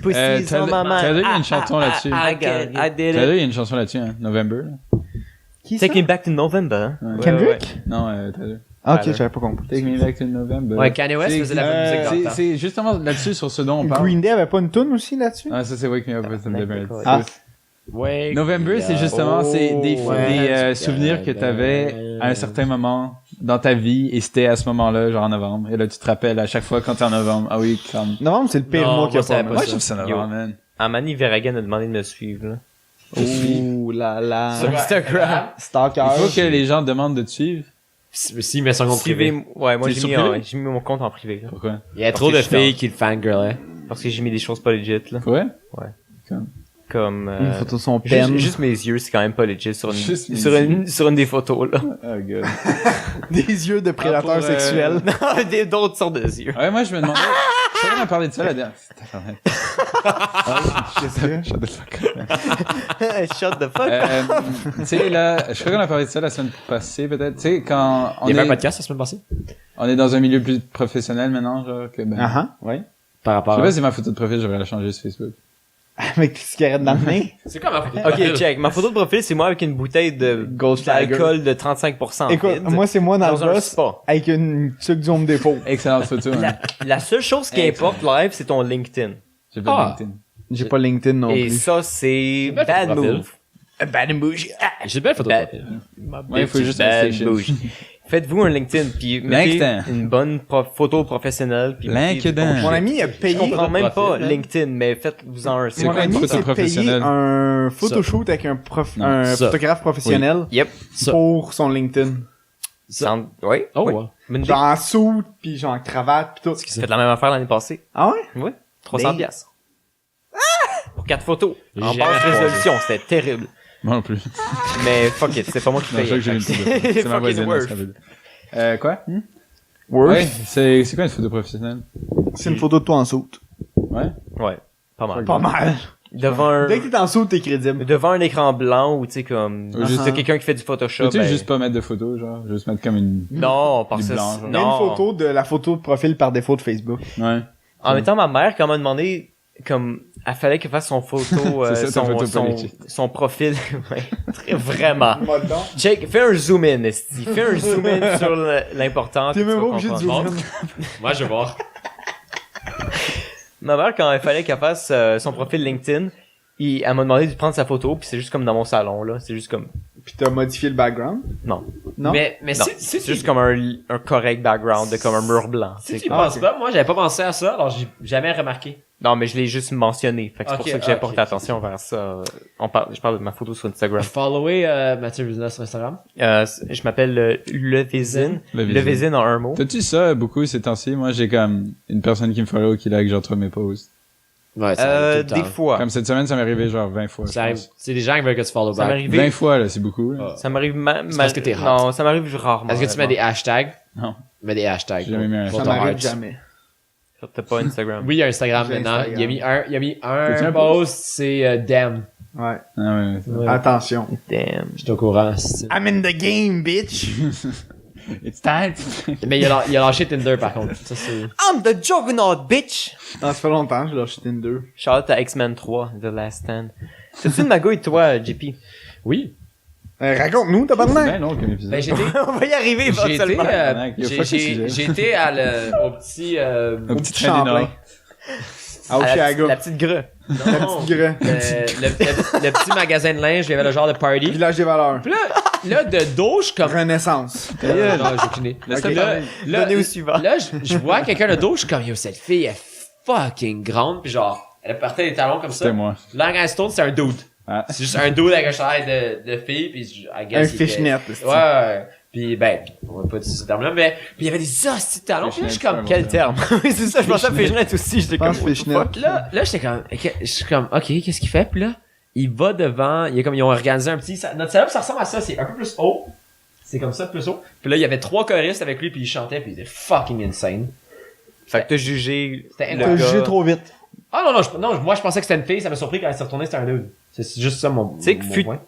Pussy's on my mind. Tyler, il y a une chanson là-dessus. I did Tyler, it. il y a une chanson là-dessus, hein. November. là. Qui ça? Take me back to November. Ouais. Ouais, Kendrick? ouais. Non, Tyler. Ah, ok, Tyler. j'avais pas compris. Take me back to November. Ouais, Kanye West C'est- faisait la bonne musique dans le temps. C'est justement là-dessus, sur ce dont on parle. Green Day avait pas une tune aussi là-dessus? Ah, ça, c'est Wake Me Up with November. Ah. Ouais. November, c'est justement, c'est des ouais. souvenirs que t'avais à un certain moment dans ta vie et c'était à ce moment-là, genre en novembre. Et là, tu te rappelles à chaque fois quand t'es en novembre. Ah oui, comme. Novembre, c'est le pire Non, mois qu'il y a moi, ça pas. va pas Moi, mal. je trouve ça novembre, man. Amani Verhagen a demandé de me suivre, là. Ouh là là. Sur Instagram. Stalker. Il faut que les gens demandent de te suivre. Si, mais son compte Privé. privé. Ouais, moi, T'es j'ai sur mis, privé? j'ai mis mon compte en privé, là. Pourquoi? Il y a Parce trop que de je suis filles qui le fangirlaient. Parce que j'ai mis des choses pas legit, là. Ouais? Comme, Une photo de son pen. juste mes yeux, c'est quand même pas legit sur Juste mes sur une des photos, là. Oh, god. Des yeux de prédateur pour, sexuel. Non, d'autres sortes de yeux. Ouais, moi, je me demandais. Je crois qu'on a parlé de ça la dernière. Qu'est-ce que Shut the fuck up. Shut the fuck. Tu sais, là, je crois qu'on a parlé de ça la semaine passée, peut-être. Tu sais, quand Il y avait un podcast la semaine passée? on est dans un milieu plus professionnel maintenant, genre, que ben. Ah ouais. Par Je rapport sais à... pas si ma photo de profil, je devrais la changer sur Facebook. Avec des cigarettes dans le nez. C'est comme un photo. Ok, check. Ma photo de profil, c'est moi avec une bouteille de Gold Tiger. d'alcool de 35% Écoute, vide. moi, c'est moi dans Dans le un boss spa. avec une tuque du Home Depot. Excellente photo, hein. La seule chose qui importe live, c'est ton LinkedIn. J'ai pas Ah. LinkedIn. J'ai pas LinkedIn non Et plus. ça, c'est belle bad photo de move. Bad bouge. J'ai une belle photo de Bad- profil. Ouais, il faut juste Bad rester move. Faites-vous un LinkedIn, puis mettez LinkedIn. une bonne photo professionnelle. Puis mettez du LinkedIn. bon Mon shit. ami a Je payé. comprends même pas profil, hein. LinkedIn, mais faites-vous un. C'est Mon quoi une ami photo s'est payé professionnelle? un photoshoot avec un Non, un ça. photographe professionnel Yep. Ça. pour son LinkedIn. Oui. Oh, oui. ouais. Bonne idée. Genre en suit, puis genre en cravate, pis tout. Faites la même affaire l'année passée. Ah ouais? Oui. 300 Des- piastres. Pour 4 photos. En J'ai basse jamais résolution, c'était terrible. Moi non plus. Mais fuck it, c'est pas moi qui Non, je paye. sais que j'ai une photo. C'est ma Fuck it, voisine, worth. ça veut dire. Quoi? Worth. Ouais, c'est quoi une photo professionnelle? C'est une photo de toi en soute. Ouais. Ouais, pas mal. Pas mal. Devant Dès que un, t'es en soute, t'es crédible. devant un écran blanc ou tu sais comme, Ou juste- c'est quelqu'un qui fait du Photoshop. Peux-tu ben, juste pas mettre de photos, genre? Juste mettre comme une... Non, parce Du que blanc, genre. Il y a une non. photo de la photo de profil par défaut de Facebook. Ouais. En même temps, ma mère, quand elle m'a demandé, comme, elle fallait qu'elle fasse son photo, C'est ça, ta photo politique. son profil. Ouais, vraiment. Check, fais un zoom in, esti. Fais un zoom in sur l'important. T'es que tu même vas pas obligé de comprendre. zoomer. Moi, je vais voir. Ma mère, quand il fallait qu'elle fasse son profil LinkedIn, Elle m'a demandé de prendre sa photo, puis c'est juste comme dans mon salon, là. C'est juste comme... Puis t'as modifié le background? Non. Non? Mais Non, si c'est tu juste comme un correct background, de comme un mur blanc. si C'est tu y comme- penses ok. pas, moi j'avais pas pensé à ça, alors j'ai jamais remarqué. Non, mais je l'ai juste mentionné. Fait que c'est pour Ok, ça que j'ai ok, porté ok. attention vers ça. Je parle de ma photo sur Instagram. Follower Mathieu Business sur Instagram. Je m'appelle Levezine. Levezine. Levezine en un mot. T'as-tu ça beaucoup ces temps-ci? Moi, j'ai comme une personne qui me follow qui like genre mes posts. Ouais, ça arrive tout le Des temps. fois. Comme cette semaine, ça m'est arrivé genre 20 fois. Ça je arrive. pense. C'est des gens qui veulent que tu follow Ça m'est back. arrivé. 20 fois, là, c'est beaucoup. Là. Ah. Ça m'arrive C'est parce que t'es hot. Non, ça m'arrive rarement. Est-ce que tu mets des hashtags? Non. Mets des hashtags. J'ai jamais mis un pour Ça ton m'arrive hearts. jamais. T'as pas Instagram. Oui, il y a Instagram J'ai maintenant. Instagram. Il a mis T'as-tu un un post, c'est damn. Ouais. Ah ouais. Ouais. Attention. Damn. J'étais au courant. c'est- I'm in the game, bitch! It's time. Mais il a lâché Tinder par contre. Ça c'est. I'm the Juggernaut, bitch! Non, ça fait longtemps, je l'ai acheté Tinder. Shout out à X-Men 3, The Last Stand. T'as-tu une magouille, toi, JP? Oui. Raconte-nous, C'est tabarnak! bien long comme épisode. Ben j'étais. On va y arriver J'ai été, éventuellement. Il y a fuck de sujet. j'ai été au petit. Un petit petit train du Champlain. Nord. À À la Oshiaga. la petite grue. Non, petite grue. le petit magasin de linge, il y avait le genre de party. Village des valeurs. Puis là, de dos, je suis comme. Renaissance. Non, j'ai aucune idée. Laisse Ok. le Là, Donnez au suivant. Là, je vois quelqu'un de dos, je suis comme, yo, cette fille est fucking grande, puis genre, elle portait des talons comme ça. C'était moi. Là, quand elle se tourne, c'est un dude. Ah. C'est juste un dude avec un chandail de fille, puis I Un guess il était- fishnet. Ouais, ouais. Puis ben, on va pas dire ce terme-là, mais puis il y avait des hosties de talons. Puis là, je suis comme, Fishnet, Quel terme? Oui, c'est ça, je pensais à Fishnet aussi. J'étais comme, Pense fishnet. what the fuck? là, j'étais comme, je suis comme, ok, qu'est-ce qu'il fait? Puis là, il va devant, il y a comme, ils ont organisé un petit, notre setup, ça ressemble à ça, c'est un peu plus haut. C'est comme ça, plus haut. Puis là, il y avait 3 choristes avec lui, puis il chantait, puis il était fucking insane. Fait que t'as jugé C'était le T'as jugé gars. trop vite. Ah non, moi je pensais que c'était une fille, ça m'a surpris quand elle s'est retournée, c'était un dude. C'est juste ça mon, Tu sais que mon fut- point.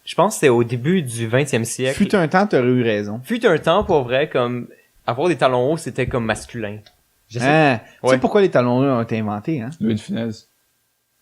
Je pense que c'était au début du 20e siècle. Fut un temps, t'aurais eu raison. Fut un temps, pour vrai, comme, avoir des talons hauts, c'était comme masculin. Je sais. Hein? Tu Ouais. sais pourquoi les talons ont été inventés, hein? Louis de Funès.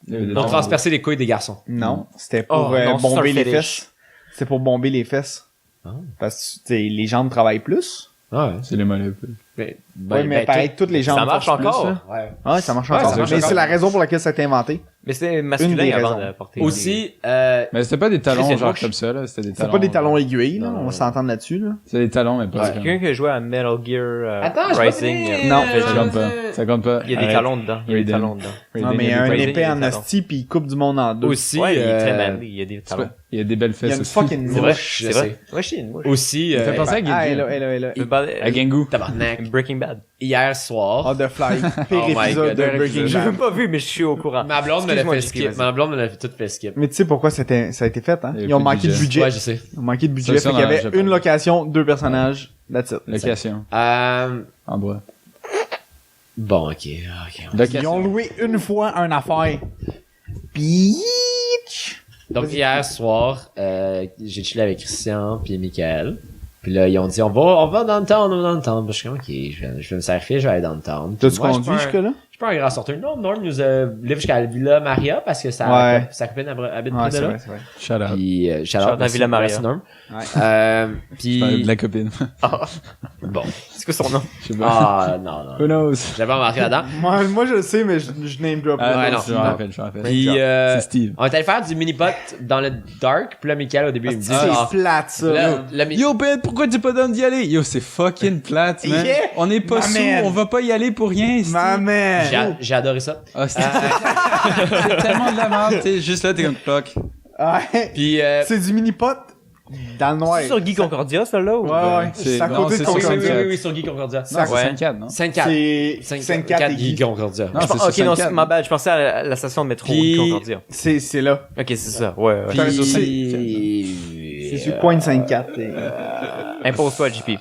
Il y avait des Pour talons. transpercer les couilles des garçons. Non. C'était pour Oh, non, c'est bomber un les fétiche. fesses. C'était pour bomber les fesses. Ah. Parce que, tu sais, les jambes travaillent plus. Ah ouais. C'est les mollets. Ben, Ouais, mais pareil, toutes les jambes ça marche forcent plus, encore. là. Ouais. Ouais, ça marche Ouais, encore. ça marche Mais encore. c'est la raison pour laquelle ça a été inventé. Mais c'était Une masculin des avant raisons. de porter. Aussi, Mais c'était pas des talons C'est genre moche. comme ça, là. C'était des C'est talons. pas des talons aiguilles, là. Non, On non. va s'entendre là-dessus, là. C'est des talons, mais pas Ouais. comme. Quelqu'un qui a joué à Metal Gear Attends, j'ai pas Rising. fini. Non, Ça compte pas. Ça compte pas. Il y a des Arrête. talons dedans. Il y a des Raiden. talons dedans. Non, Raiden, mais il y a un Raiden, épée il y a en des talons. hostie pis il coupe du monde en deux. aussi, Ouais, il est très manly. Il y a des C'est talons. pas- Il y a des belles Il y a fesses une aussi. fucking C'est vrai. mouche. je C'est sais. vrai. Ouais, chier, moi. Aussi, Ça fait penser à Ah, elle Genji. là, elle là, elle là. À Gengu. tabarnak. Breaking Bad. Hier soir, Oh, The Fly. Pire Oh my épisode God, de pire Breaking J'ai Bad. même pas vu, mais je suis au courant. ma blonde me l'a Excuse-moi, fait JP, skip. vas-y. Ma blonde me l'a tout fait skip. Mais tu sais pourquoi ça a été fait, hein? Il y avait Ils ont plus de manqué de budget. budget. Ouais, je sais. Ils ont manqué de budget. Ça, Fait qu'il y on en a avait déjà une parlé. location, 2 personnages. That's it. Location. Euh, En bois. bon, ok. Ils ont Location. loué une fois un affaire. Bitch! Donc Vas-y. hier soir, j'ai chillé avec Christian puis Michael. Puis là, ils ont dit, on va dans le town, on va dans le town. Puis je suis comme, ok, je vais me sacrifier, je vais aller dans le town. T'as-tu Moi, je suis conduit pas un- jusque-là? Je suis pas un grand sorteur. Non, Norm nous a livré jusqu'à la Villa Maria parce que Ouais. sa copine habite Ouais, près de c'est là. vrai, c'est vrai. Shout out. Puis, Shout out à merci, Villa Maria. merci, Norm. Ouais. Je parle Puis, de la copine. bon. C'est quoi son nom? Je sais pas. Ah, non, non. Who knows? J'avais remarqué là-dedans. Moi, je le sais, mais je name drop. Ah, là. non, je me rappelle, je me rappelle. Puis, C'est Steve. on est allé faire du mini-pot dans le dark. Puis là, Michael, au début, il me dit, C'est ah, plate, ça. là, là, mi- Yo, Ben, pourquoi tu pas donné d'y aller? Yo, c'est fucking plate, man. Yeah. On est pas Ma sous, man. on va pas y aller pour rien, Steve. Ma man! j'ai adoré ça. Ah, c'est tellement de la merde, t'es juste là, t'es comme clock. Ouais. Puis, C'est du mini-pot dans le noir. C'est sur Guy Concordia, ça, là? ou- Ouais, ouais. C'est- C'est à non, côté c'est de sur oui, oui, Concordia. oui, oui, sur Guy Concordia. Non, c'est Ouais. 5-4, non? 5-4. C'est 5-4 et Guy Guy. Concordia. Non, c'est Ok, sur non, 5-4, ma bad, je pensais à la station de métro Puis- Guy Concordia. C'est là. Ok, c'est ça, ouais, ouais. T'as raison, Puis, C'est sur le coin de 5-4. Impose-toi, JP.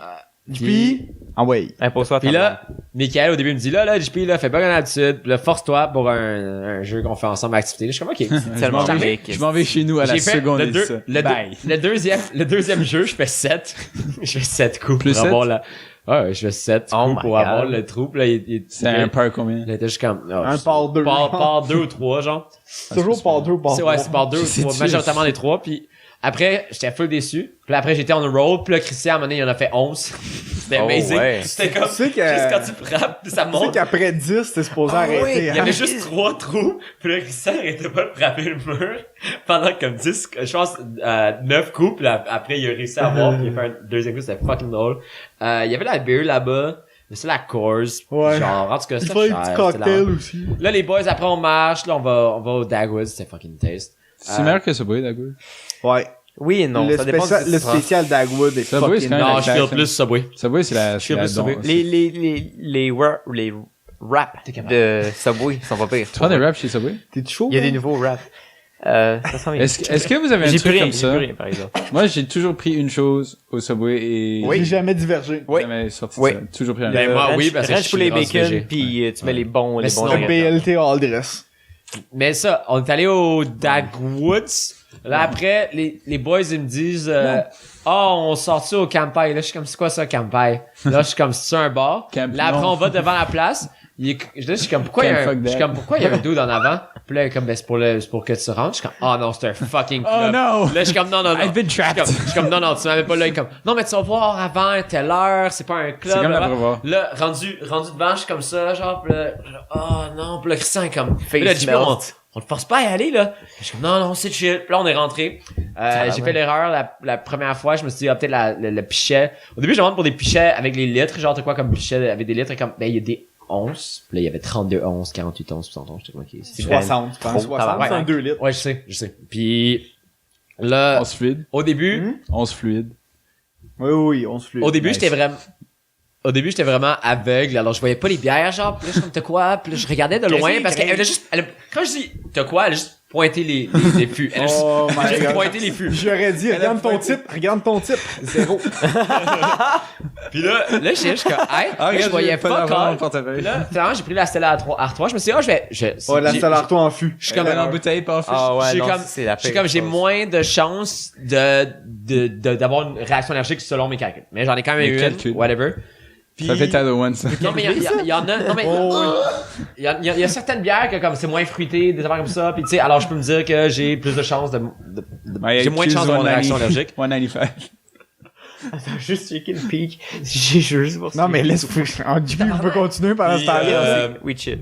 Puis, ah ouais. Impose-toi à ta Puis là, Michael, au début, il me dit, là, JP, là, fais pas comme d'habitude. Puis là, force-toi pour un jeu qu'on fait ensemble, activité. Je suis comme, ok. Je tellement m'en vais- magique. Je m'en vais chez nous à la J'ai fait seconde le, et deux- ça. le, Bye. le deuxième jeu, je fais 7. Je fais 7 coups Plus pour sept? avoir la... Ouais, je fais 7 Oh coups my pour God. avoir le trou. Puis là, C'est un par combien? il était juste comme... oh, Un par deux. Par 2 ou 3, genre. Toujours par 2 ou par C'est 3. ouais, c'est par 2 ou C'est 3. sûr. Majoritairement les 3. Puis après, j'étais full déçu. Puis là, après, j'étais on the road. Puis là, Christian, à un moment donné, il en a fait 11. C'était Oh, amazing. ouais. C'était comme, Tu sais que- juste quand tu frappes, ça Tu sais monte. qu'après 10, t'es supposé Ah arrêter. oui, il y hein. avait juste 3 trous, puis là, Christian arrêtait pas de frapper le mur pendant comme 10, je pense, 9 coups, puis là, après, il a réussi à voir, puis il a fait un deuxième coup, c'était fucking drôle. Il y avait la beer là-bas, mais c'est la Coors, Ouais. genre, en tout cas, Il c'était faut un cher. petit c'était cocktail la- aussi. Là, les boys, après, on marche, là, on va au Dagwood, c'était fucking taste. C'est meilleur que Subway, d'accord? Ouais. Oui et non, le, ça dépend le spécial Dagwood est Subway, c'est fucking... quand même Non, la je feel classe, plus Subway. Subway, c'est la... Je suis c'est la plus Subway. don- Les raps T'es capable. de Subway sont pas pires. Tu prends des raps chez Subway? T'es chaud? Il y a des hein? nouveaux raps. Ça sent bien. Est-ce que vous avez un J'ai plus truc rien, comme j'ai ça? plus rien, par exemple. Moi, j'ai toujours pris une chose au Subway et... J'ai jamais divergé. Oui. Jamais sorti Oui. de ça. Toujours pris un Ben, raps. moi, oui, Ranch- parce que ranch je suis poulet race bacon, végé. puis tu mets les bons, Mais les sinon, bons Le ingrédients. BLT all dress. Mais ça, on est allé au Dagwoods. Là, après, les boys, ils me disent, on sort-tu au Campai? Là, je suis comme, c'est quoi ça, Campai? Là, je suis comme, c'est un bar? Camp Là, après, non. on va devant la place. Là, je suis comme, pourquoi il y a Can't un, fuck je suis that. comme, pourquoi il y a un dude en avant? Puis là, il est comme, ben, c'est pour que tu rentres. Je suis comme, oh non, c'est un fucking club. Oh no! Là, je suis comme, non. I've been trapped. Je suis comme, non, tu m'avais pas là. Il est comme, non, mais tu vas voir avant, telle heure, c'est pas un club. C'est comme blablabla. l'abreuvoir. Là, rendu devant, je suis comme ça, genre, pis là, oh non, pis là, Christian est comme, Face là, JP, melt. on te force pas à y aller, là. Je suis comme, non, c'est chill. Puis là, on est rentré. J'ai fait l'erreur la première fois, je me suis dit, peut-être le pichet. Au début, je demande pour des pichets avec les litres, genre, t'as quoi comme pichet avec des litres, et comme, ben, il y a des onces. Puis là, il y avait 32 onces, 48 onces, 60 onces, j'étais comme, ok. c'est 60, tu penses? Trop 60, c'est un tabarnak. 2 litres. Ouais, je sais. Puis, là, On se fluide. au début, On se fluide. Oui, on se flûte. Au début, Nice. j'étais vraiment aveugle, alors je voyais pas les bières, genre, pis là, je suis comme, t'as quoi? Pis là, je regardais de loin, parce qu'elle a juste, quand je dis, t'as quoi? Elle a juste pointé les fûts. Elle a juste, Oh elle a my juste god. pointé les fûts. J'aurais dit, regarde ton type, regarde ton type. 0. Pis là, j'étais juste comme, hey, là, je voyais pas quand. Pis là, finalement, j'ai pris la Stella Artois, je me suis dit, Ouais, la salle Artois en fût. je suis comme, en bouteille, pas en fiche. Ah ouais, j'ai non, comme- c'est la je suis pire comme, j'ai chose. moins de chances d'avoir une réaction allergique selon mes calculs. Mais j'en ai quand même Les eu calculs. une, whatever. Puis- Ça fait Tyler One, ça. Non, mais il y en a, non, mais, il y a certaines bières que comme c'est moins fruité, des affaires comme ça, puis tu sais, alors je peux me dire que j'ai plus de chances Ouais, j'ai moins de chances d'avoir une réaction 190. allergique. 195. Attends, juste checker le pic. J'ai juste voir Non, mais laisse, on peut continuer pendant ce Puis, temps-là. Oui, chill.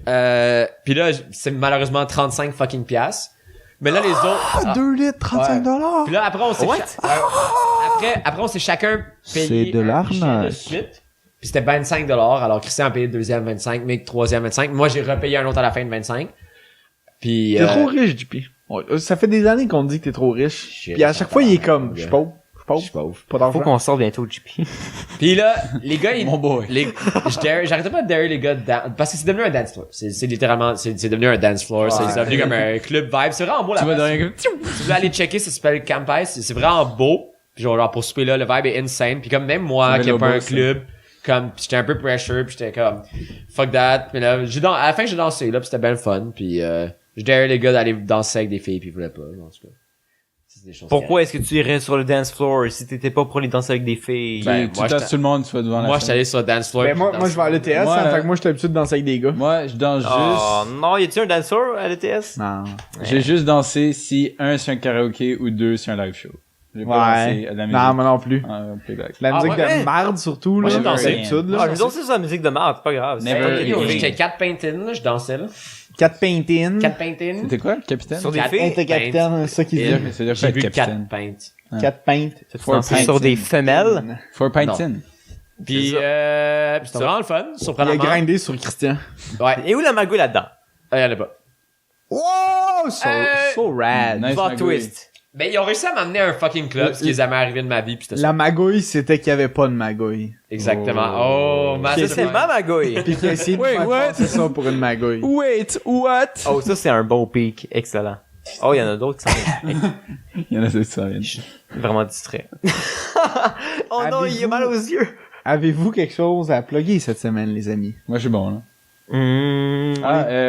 Puis là, c'est malheureusement 35 fucking piastres. Mais là, les autres. Ah, 2 litres, 35 $. Puis là, après, on s'est après, on s'est chacun payé C'est de un l'arnaque. pichet de suite. Puis c'était 25 $. Alors, Christian a payé le deuxième 25, mais le troisième 25. Moi, j'ai repayé un autre à la fin de 25. Puis, T'es trop riche, JP. Ça fait des années qu'on dit que t'es trop riche. Shit, Puis à chaque fois, il est comme, je suis pauvre. je suis pauvre. Pas Faut d'argent. qu'on sorte bientôt, JP. Puis là, les gars, ils, Mon boy. j'arrêtais pas de dare les gars parce que c'est devenu un dance floor. C'est littéralement, c'est devenu un dance floor. C'est devenu comme un club vibe. C'est vraiment beau Tu vas là-bas. derrière Si vous voulez aller checker, ça s'appelle Campai. C'est vraiment beau. Puis genre pour souper là, le vibe est insane. Puis comme même moi, C'est qui n'ai pas un beau, ça. club, comme pis j'étais un peu pressure, puis j'étais comme fuck that. Puis là, à la fin j'ai dansé là, puis c'était bien le fun. Puis je dare les gars d'aller danser avec des filles, puis ils voulaient pas. En tout cas, c'est des choses. Pourquoi est-ce que tu irais sur le dance floor si t'étais pas pour aller danser avec des filles? Ben, Tu moi, tasses j'étais- tout le monde, tu vas devant la Moi, j'étais scène. allé sur le dance floor. Ben, puis moi, je je vais à dansais. l'ETS, Moi, hein, fait que moi, j'étais habitué de danser avec des gars. Moi, je danse Oh, juste... non, y a-tu un dance floor à l'ETS? Non. J'ai juste dansé si, un, c'est un karaoké ou deux, c'est un live show. J'ai pas dansé à de la musique. Non, moi non plus. En playback. La Ah, musique ouais? de marde, surtout, Moi, là. j'ai dansé. d'habitude, Ah, là. nous autres, c'est la musique de merde, c'est pas grave. Never C'est again. pas grave. J'étais 4 paint-in, là, je dansais là. 4 paint-in. 4 paint-in. C'était quoi, le capitaine? Sur des Quatre- filles? T'es capitaine, c'est ça qu'il dit. C'est-à-dire J'ai quoi, vu le 4 capitaine? paint. 4 paint. Tu For dansais pints. sur des femelles? For pints in. Puis, c'est vraiment le fun, Il a surprenamment. grindé sur Christian. Ouais, Et où la magouille là-dedans? il y en a pas. Wow! So rad. Nice Plot magouille. twist. Ben, ils ont réussi à m'amener à un fucking club, ce qui est jamais arrivé de ma vie, pis c'était ça. La magouille, c'était qu'il y avait pas de magouille. Exactement. Oh, C'est ma magouille. Puis qu'il a essayé de Wait, faire what? passer ça pour une magouille. Wait, what? Oh, ça, c'est un beau pic. Excellent. Oh, il y en a d'autres qui sont Il y en a ceux qui s'en viennent. vraiment distraits. Oh non, il a mal aux yeux. Avez-vous quelque chose à plugger cette semaine, les amis? Moi, je suis bon, là.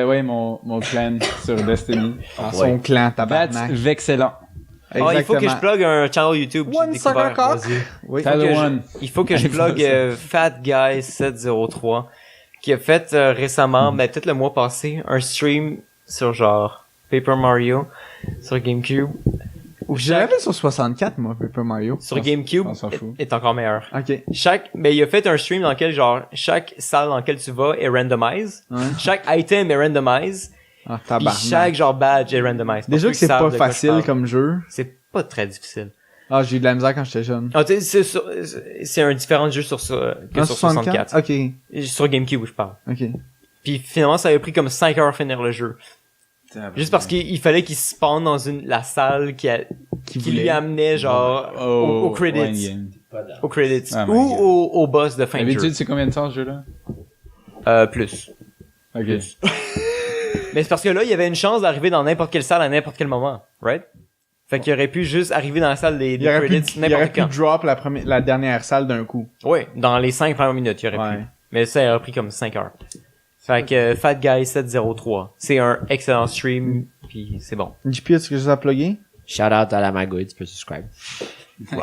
Ouais, mon plan sur Destiny. Ah, son clan, That's tabarnak. excellent. Oh, il faut que je plug un channel YouTube que j'ai One découvert. sucker cock. Vas-y. Oui. Tyler que je- One. Il faut que je Allez voir plug ça. Fat Guy 703 qui a fait récemment, ben peut-être le mois passé, un stream sur genre Paper Mario sur GameCube. Je l'avais sur 64, moi, Paper Mario. Sur GameCube On s'en fout. est encore meilleur. Ok. Mais il a fait un stream dans lequel, genre, chaque salle dans laquelle tu vas est randomise. Ouais. Chaque item est randomise. Ah, Puis tabarnak. chaque, genre, badge est randomise. Pour Déjà ceux que qui c'est savent pas de quoi je facile parle. comme jeu. C'est pas très difficile. Ah, j'ai eu de la misère quand j'étais jeune. Ah, tu sais, c'est un différent jeu sur ça que Ah, sur 64. Ok. Sur GameCube, je parle. Ok. Puis finalement, ça avait pris comme 5 heures à finir le jeu. Juste parce qu'il fallait qu'il se spawn dans la salle qui lui voulait. amenait, genre, aux credits. ouais, game. Aux credits. Ah, my Ou God. au boss de fin de jeu. D'habitude, c'est combien de temps ce jeu-là? Plus. Ok. Mais c'est parce que là, il y avait une chance d'arriver dans n'importe quelle salle à n'importe quel moment. Right? Fait qu'il aurait pu juste arriver dans la salle des Il aurait credits pu, il aurait n'importe pu quand. drop la dernière salle d'un coup. Oui, dans les 5 premières minutes, il aurait Ouais. pu. Mais ça aurait pris comme 5 heures. Fait que Fat Guy 703, c'est un excellent stream, puis c'est bon. JP, est-ce que je les ai plugé? Shout out à la Magouille, tu peux subscribe. Wow!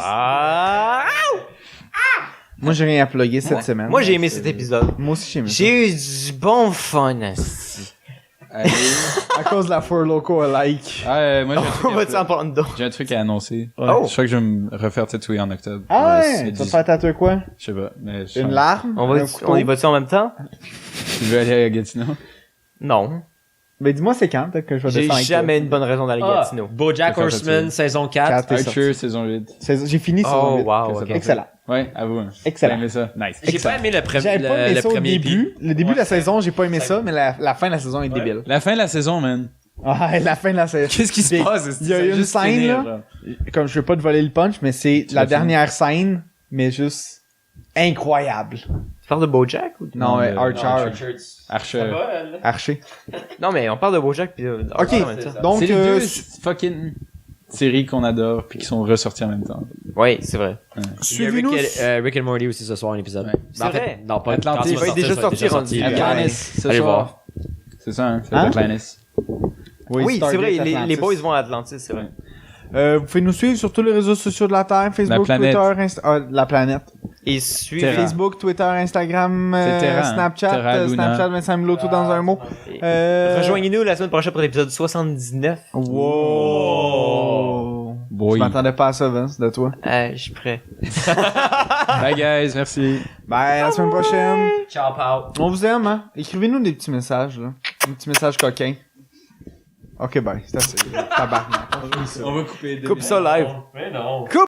Moi, j'ai rien à plugger cette semaine. Moi, j'ai aimé cet épisode. Moi aussi, j'ai aimé ça. J'ai eu du bon fun, asti. Allez. À cause de la Four Loco alike. Ah, moi, On va t'en prendre d'autres. j'ai un truc à annoncer. Oh. Je crois que je vais me refaire tatouer en octobre. Ah C'est ouais? Tu vas te 10. faire tatouer quoi? Je sais pas, mais je Une larme? On Un couteau? y va-tu en même temps? Tu veux aller à Gatineau? Non. Ben, dis-moi c'est quand, peut-être que je vais J'ai descendre avec jamais une bonne raison d'aller à Gatineau. BoJack Je vais faire Horseman, tatouer. saison 4. Quatre. T'es Archer, sorti. saison 8. J'ai fini saison Oh, 8. wow, que ok. ça Excellent. Ouais, avoue. Hein. Excellent. T'as aimé ça? Nice. J'ai pas aimé le premier, J'avais pas aimé le ça au premier début. Le début de la saison, j'ai pas aimé ça, mais la fin de la saison est débile. La fin de la saison, man. Ah, la fin de la saison. Qu'est-ce qui se Big. passe? Il y a Ça va une juste scène, finir, là. genre. Comme je veux pas te voler le punch, mais c'est Tu la l'as dernière scène, mais juste incroyable. Tu parles de BoJack ou de... Non, Non, ouais, mais- Archer. Archer. Archer. Non, mais on parle de BoJack puis de... Ok, en même temps. donc, C'est les deux fucking séries qu'on adore puis qui sont ressorties en même temps. Oui, c'est vrai. suivez-nous. Rick and Morty aussi ce soir, un épisode. Ouais. Ben, en C'est fait, vrai. non, pas Atlantis. quand Il va être déjà sorti, rendu. là. Atlantis, ce Allez soir. voir. C'est ça, hein? C'est Hein? Atlantis. Oui, c'est Stargate vrai, les Atlantis. boys vont à Atlantis, c'est vrai. Vous pouvez nous suivre sur tous les réseaux sociaux de la Terre, Facebook, planète. Twitter, la planète. Et suivez... Terra. Facebook, Twitter, Instagram, C'est Terra, hein. Snapchat, Terra Luna. Snapchat, 25 000 tout dans un mot. Rejoignez-nous la semaine prochaine pour l'épisode 79. Wow. Boy. Je m'attendais pas à ça, Vince, de toi. Je suis prêt. Bye guys, merci. Bye, à la semaine prochaine. Ciao, Pau. On vous aime, hein. Écrivez-nous des petits messages, là. Des petits messages coquins. Ok, bye. C'est assez. Tabarnak. On va couper. Coupe ça live. Mais non.